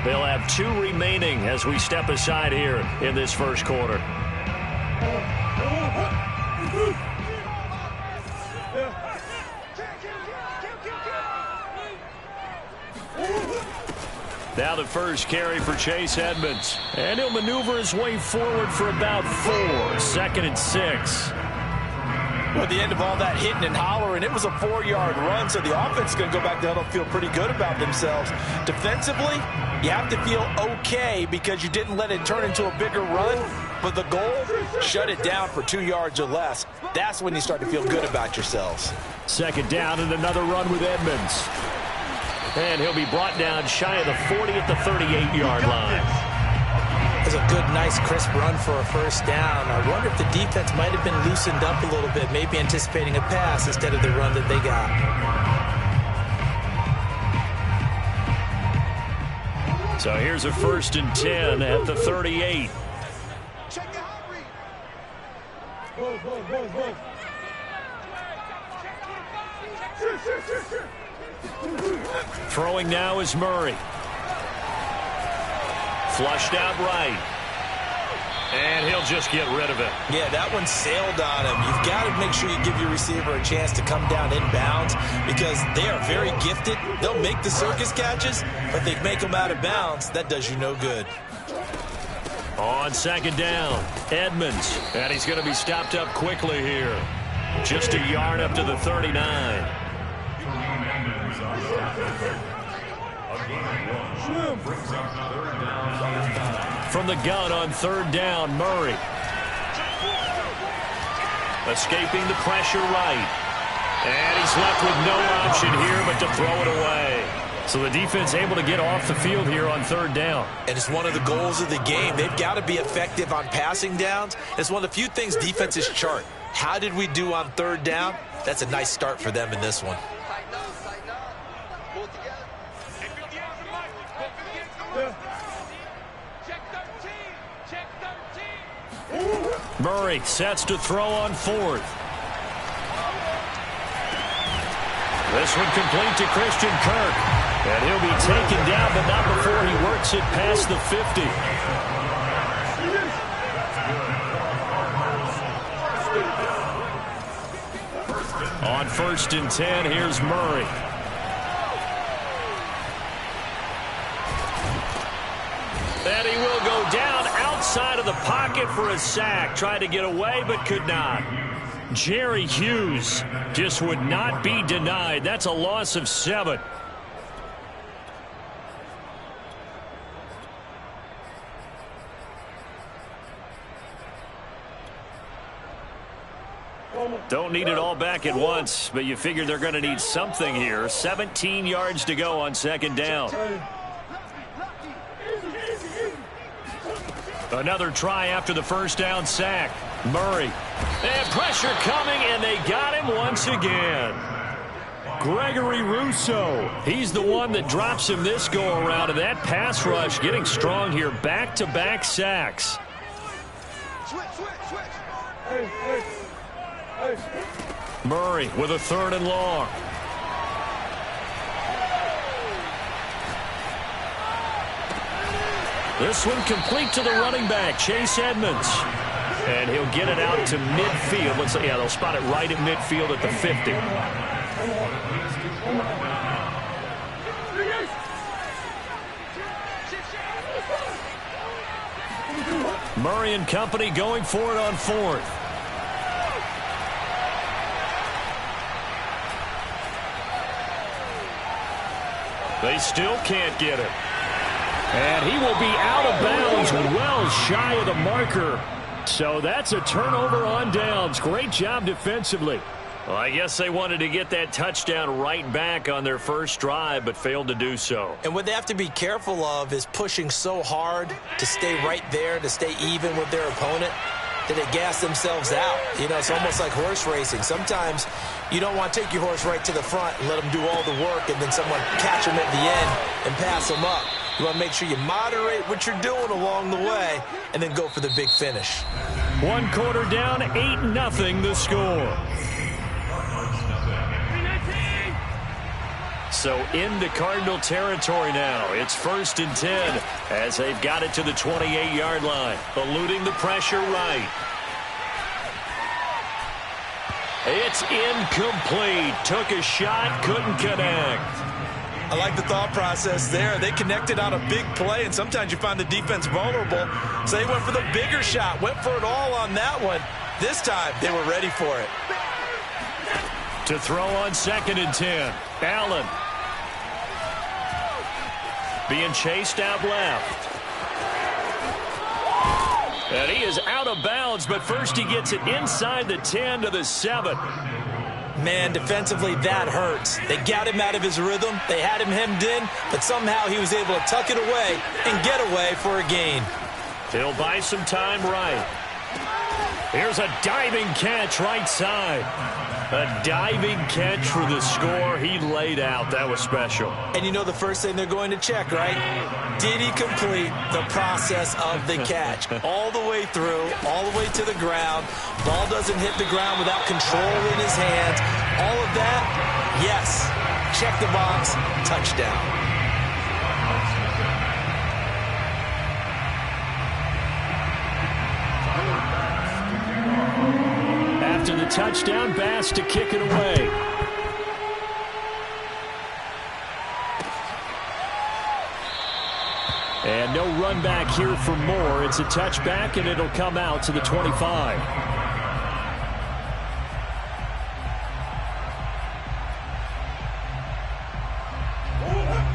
They'll have 2 remaining as we step aside here in this first quarter. Now the first carry for Chase Edmonds. And he'll maneuver his way forward for about 4. 2nd and 6. Well, at the end of all that hitting and hollering, it was a 4-yard run, so the offense is going to go back there and feel pretty good about themselves. Defensively, you have to feel okay because you didn't let it turn into a bigger run, but the goal, shut it down for 2 yards or less. That's when you start to feel good about yourselves. 2nd down and another run with Edmonds. And he'll be brought down shy of the 40 at the 38-yard line. It's a good, nice, crisp run for a 1st down. I wonder if the defense might have been loosened up a little bit, maybe anticipating a pass instead of the run that they got. So here's a 1st and 10 at the 38. Check the hot read. Throwing now is Murray. Flushed out right. And he'll just get rid of it. Yeah, that one sailed on him. You've got to make sure you give your receiver a chance to come down inbounds because they are very gifted. They'll make the circus catches, but they make them out of bounds. That does you no good. On 2nd down, Edmonds. And he's going to be stopped up quickly here. Just a yard up to the 39. From the gun on 3rd down, Murray. Escaping the pressure right. And he's left with no option here but to throw it away. So the defense able to get off the field here on 3rd down. And it's one of the goals of the game. They've got to be effective on passing downs. It's one of the few things defenses chart. How did we do on 3rd down? That's a nice start for them in this one. Murray sets to throw on 4th. This one complete to Christian Kirk. And he'll be taken down, but not before he works it past the 50. On 1st and 10, here's Murray. inside of the pocket for a sack. Tried to get away, but could not. Jerry Hughes just would not be denied. That's a loss of 7. Don't need it all back at once, but you figure they're going to need something here. 17 yards to go on 2nd down. Another try after the 1st down sack. Murray. And pressure coming, and they got him once again. Gregory Rousseau. He's the one that drops him this go-around, and that pass rush getting strong here. Back-to-back sacks. Murray with a 3rd and long. This one complete to the running back, Chase Edmonds. And he'll get it out to midfield. Let's say, yeah, they'll spot it right at midfield at the 50. Murray and company going for it on 4th. They still can't get it. And he will be out of bounds, well shy of the marker. So that's a turnover on downs. Great job defensively. Well, I guess they wanted to get that touchdown right back on their first drive, but failed to do so. And what they have to be careful of is pushing so hard to stay right there, to stay even with their opponent, that they gas themselves out. You know, it's almost like horse racing. Sometimes you don't want to take your horse right to the front and let them do all the work and then someone catch them at the end and pass them up. You want to make sure you moderate what you're doing along the way and then go for the big finish. 1 quarter down, 8-0 the score. So into Cardinal territory now. It's 1st and 10 as they've got it to the 28-yard line. Eluding the pressure right. It's incomplete. Took a shot, couldn't connect. I like the thought process there. They connected on a big play, and sometimes you find the defense vulnerable. So they went for the bigger shot, went for it all on that one. This time, they were ready for it. To throw on 2nd and 10. Allen. Being chased out left. And he is out of bounds, but first he gets it inside the 10 to the 7. Man, defensively, that hurts. They got him out of his rhythm. They had him hemmed in, but somehow he was able to tuck it away and get away for a gain. He'll buy some time right. Here's a diving catch right side. A diving catch for the score. He laid out. That was special. And you know the first thing they're going to check, right? Did he complete the process of the catch? All the way through, all the way to the ground. Ball doesn't hit the ground without control in his hands. All of that, yes. Check the box, touchdown. After the touchdown, Bass to kick it away. And no run back here for Moore. It's a touchback, and it'll come out to the 25.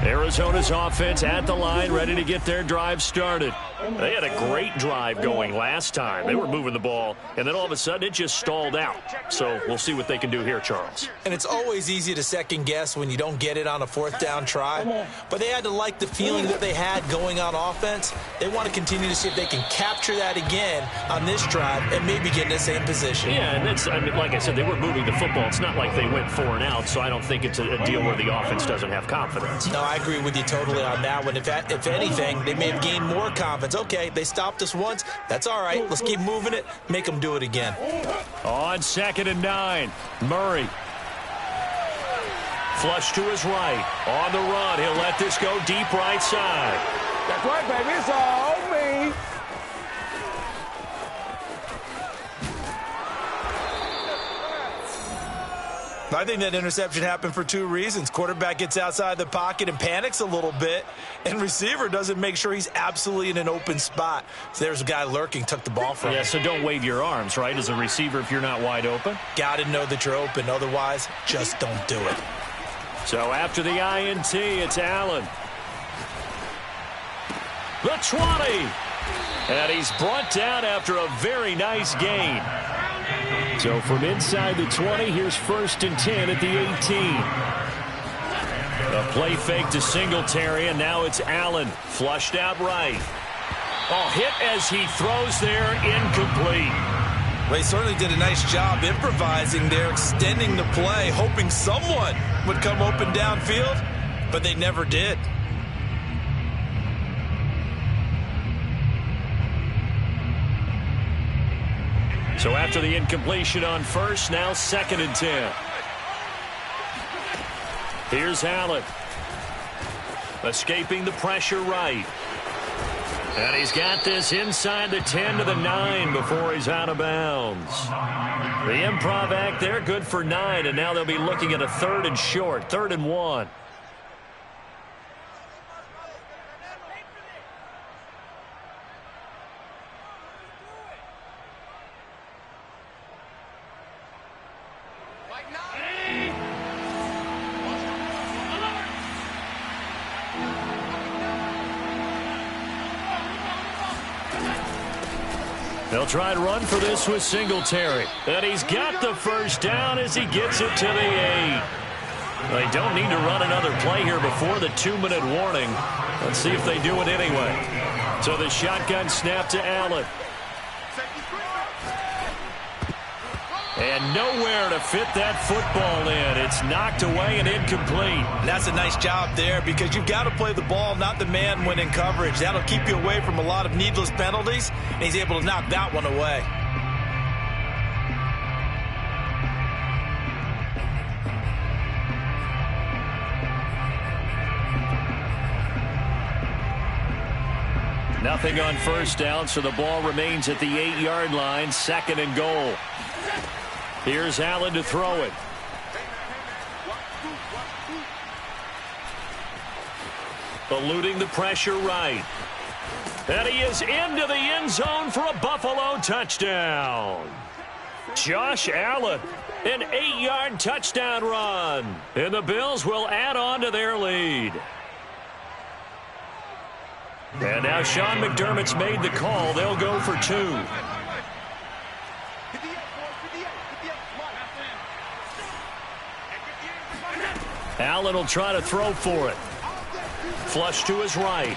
Arizona's offense at the line, ready to get their drive started. They had a great drive going last time. They were moving the ball, and then all of a sudden it just stalled out. So we'll see what they can do here, Charles. And it's always easy to second guess when you don't get it on a 4th down try. But they had to like the feeling that they had going on offense. They want to continue to see if they can capture that again on this drive and maybe get in the same position. Yeah, and that's, I mean, like I said, they were moving the football. It's not like they went 4 and out, so I don't think it's a deal where the offense doesn't have confidence. No, I agree with you totally on that one. If anything, they may have gained more confidence. Okay, they stopped us once. That's all right. Let's keep moving it. Make them do it again. On 2nd and 9, Murray. Flush to his right. On the run. He'll let this go deep right side. That's right, baby. It's all me. I think that interception happened for two reasons. Quarterback gets outside the pocket and panics a little bit, and receiver doesn't make sure he's absolutely in an open spot. So there's a guy lurking, took the ball from him. Yeah, so don't wave your arms, right, as a receiver if you're not wide open. Got to know that you're open. Otherwise, just don't do it. So after the INT, it's Allen. The 20. And he's brought down after a very nice gain. So from inside the 20, here's 1st and 10 at the 18. A play fake to Singletary, and now it's Allen. Flushed out right. Oh, hit as he throws there, incomplete. Well, he certainly did a nice job improvising there, extending the play, hoping someone would come open downfield, but they never did. So after the incompletion on 1st, now 2nd and 10. Here's Allen. Escaping the pressure right. And he's got this inside the 10 to the 9 before he's out of bounds. The improv act there, good for 9, and now they'll be looking at a 3rd and short, 3rd and 1. They'll try and run for this with Singletary. And he's got the first down as he gets it to the 8. They don't need to run another play here before the 2-minute warning. Let's see if they do it anyway. So the shotgun snap to Allen. And nowhere to fit that football in. It's knocked away and incomplete. And that's a nice job there because you've got to play the ball, not the man when in coverage. That'll keep you away from a lot of needless penalties, and he's able to knock that one away. Nothing on 1st down, so the ball remains at the 8-yard line, 2nd and goal. Here's Allen to throw it. Eluding the pressure right. And he is into the end zone for a Buffalo touchdown. Josh Allen, an 8-yard touchdown run. And the Bills will add on to their lead. And now Sean McDermott's made the call. They'll go for 2. Allen will try to throw for it. Flush to his right.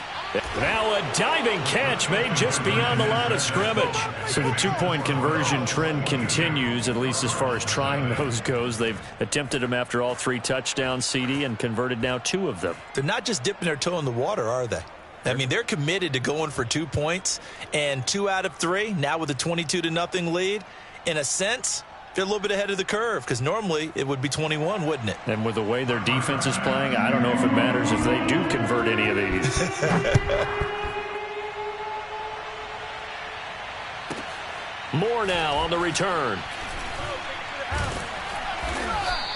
Now a diving catch made just beyond the line of scrimmage. So the 2-point conversion trend continues, at least as far as trying those goes. They've attempted them after all 3 touchdowns, CD, and converted now 2 of them. They're not just dipping their toe in the water, are they? I mean, they're committed to going for 2 points, and 2 out of 3, now with a 22-0 lead. In a sense, they're a little bit ahead of the curve because normally it would be 21, wouldn't it? And with the way their defense is playing, I don't know if it matters if they do convert any of these. Moore now on the return.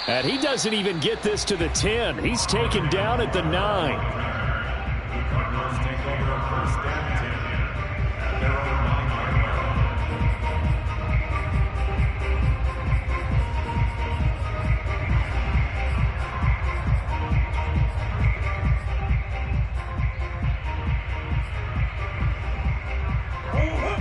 And he doesn't even get this to the 10. He's taken down at the 9.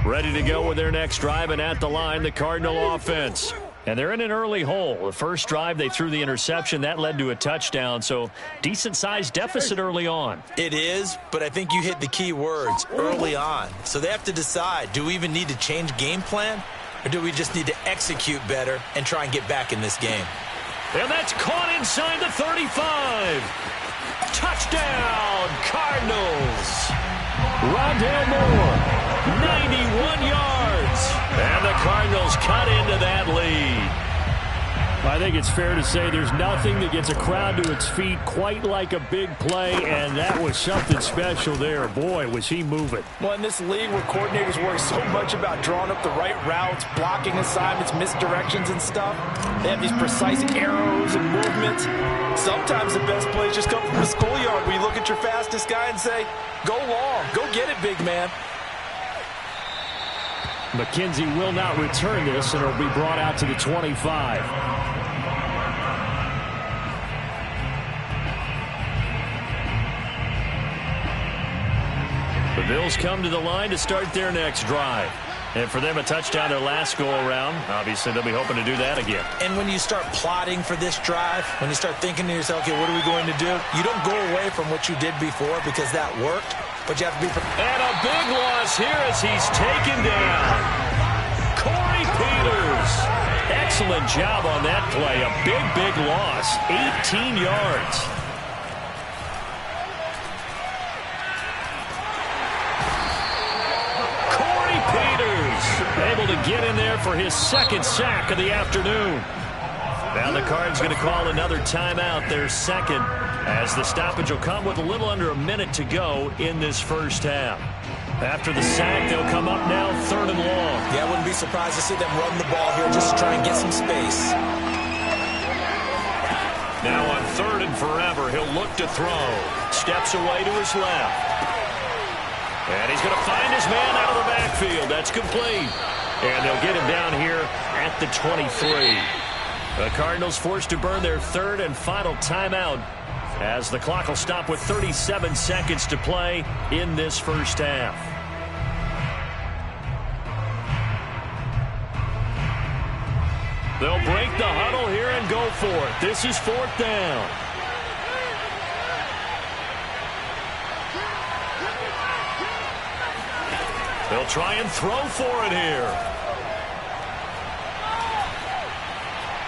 Ready to go with their next drive, and at the line, the Cardinal offense. And they're in an early hole. The first drive, they threw the interception. That led to a touchdown, so decent-sized deficit early on. It is, but I think you hit the key words, early on. So they have to decide, do we even need to change game plan, or do we just need to execute better and try and get back in this game? And that's caught inside the 35. Touchdown, Cardinals. Rondale Moore. 91 yards. And the Cardinals cut into that lead. I think it's fair to say there's nothing that gets a crowd to its feet quite like a big play, and that was something special there. Boy, was he moving. Well, in this league where coordinators worry so much about drawing up the right routes, blocking assignments, misdirections and stuff, they have these precise arrows and movements. Sometimes the best plays just come from the schoolyard where you look at your fastest guy and say, go long, go get it, big man. McKenzie will not return this, and it'll be brought out to the 25. The Bills come to the line to start their next drive. And for them, a touchdown their last go-around. Obviously, they'll be hoping to do that again. And when you start plotting for this drive, when you start thinking to yourself, okay, what are we going to do? You don't go away from what you did before because that worked, but you have to be prepared. And a big loss here as he's taken down. Corey Peters. Excellent job on that play. A big, big loss. 18 yards. Able to get in there for his second sack of the afternoon. Now the Cards going to call another timeout, their second, as the stoppage will come with a little under a minute to go in this first half. After the sack, they'll come up now 3rd and long. Yeah, I wouldn't be surprised to see them run the ball here just to try and get some space. Now on 3rd and forever, he'll look to throw. Steps away to his left. And he's going to find his man out of the backfield. That's complete. And they'll get him down here at the 23. The Cardinals forced to burn their 3rd and final timeout as the clock will stop with 37 seconds to play in this first half. They'll break the huddle here and go for it. This is 4th down. They'll try and throw for it here.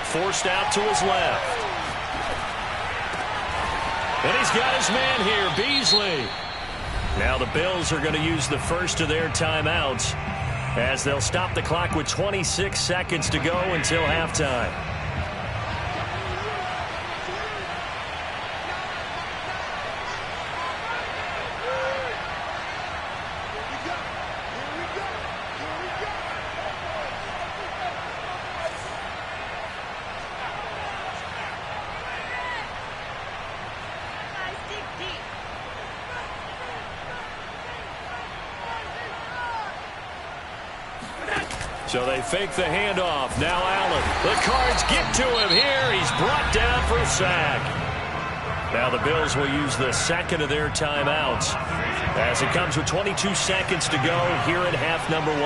Forced out to his left. And he's got his man here, Beasley. Now the Bills are going to use the first of their timeouts as they'll stop the clock with 26 seconds to go until halftime. So they fake the handoff. Now Allen. The Cards get to him here. He's brought down for a sack. Now the Bills will use the second of their timeouts as it comes with 22 seconds to go here in half number 1.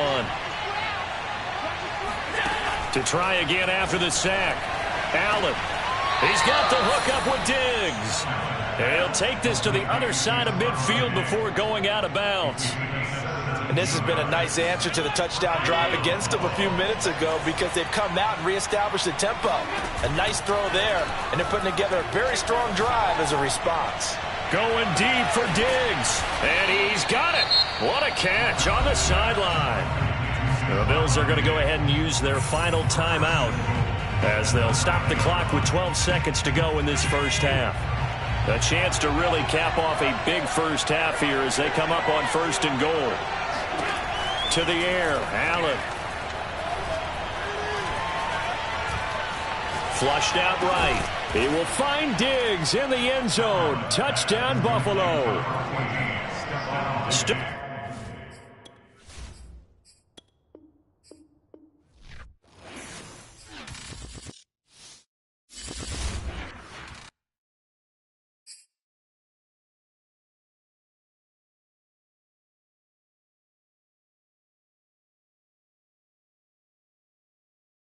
To try again after the sack. Allen. He's got the hook up with Diggs. And he'll take this to the other side of midfield before going out of bounds. And this has been a nice answer to the touchdown drive against them a few minutes ago because they've come out and reestablished the tempo. A nice throw there, and they're putting together a very strong drive as a response. Going deep for Diggs, and he's got it. What a catch on the sideline. The Bills are going to go ahead and use their final timeout as they'll stop the clock with 12 seconds to go in this first half. A chance to really cap off a big first half here as they come up on 1st and goal. To the air, Allen. Flushed out right. He will find Diggs in the end zone. Touchdown, Buffalo.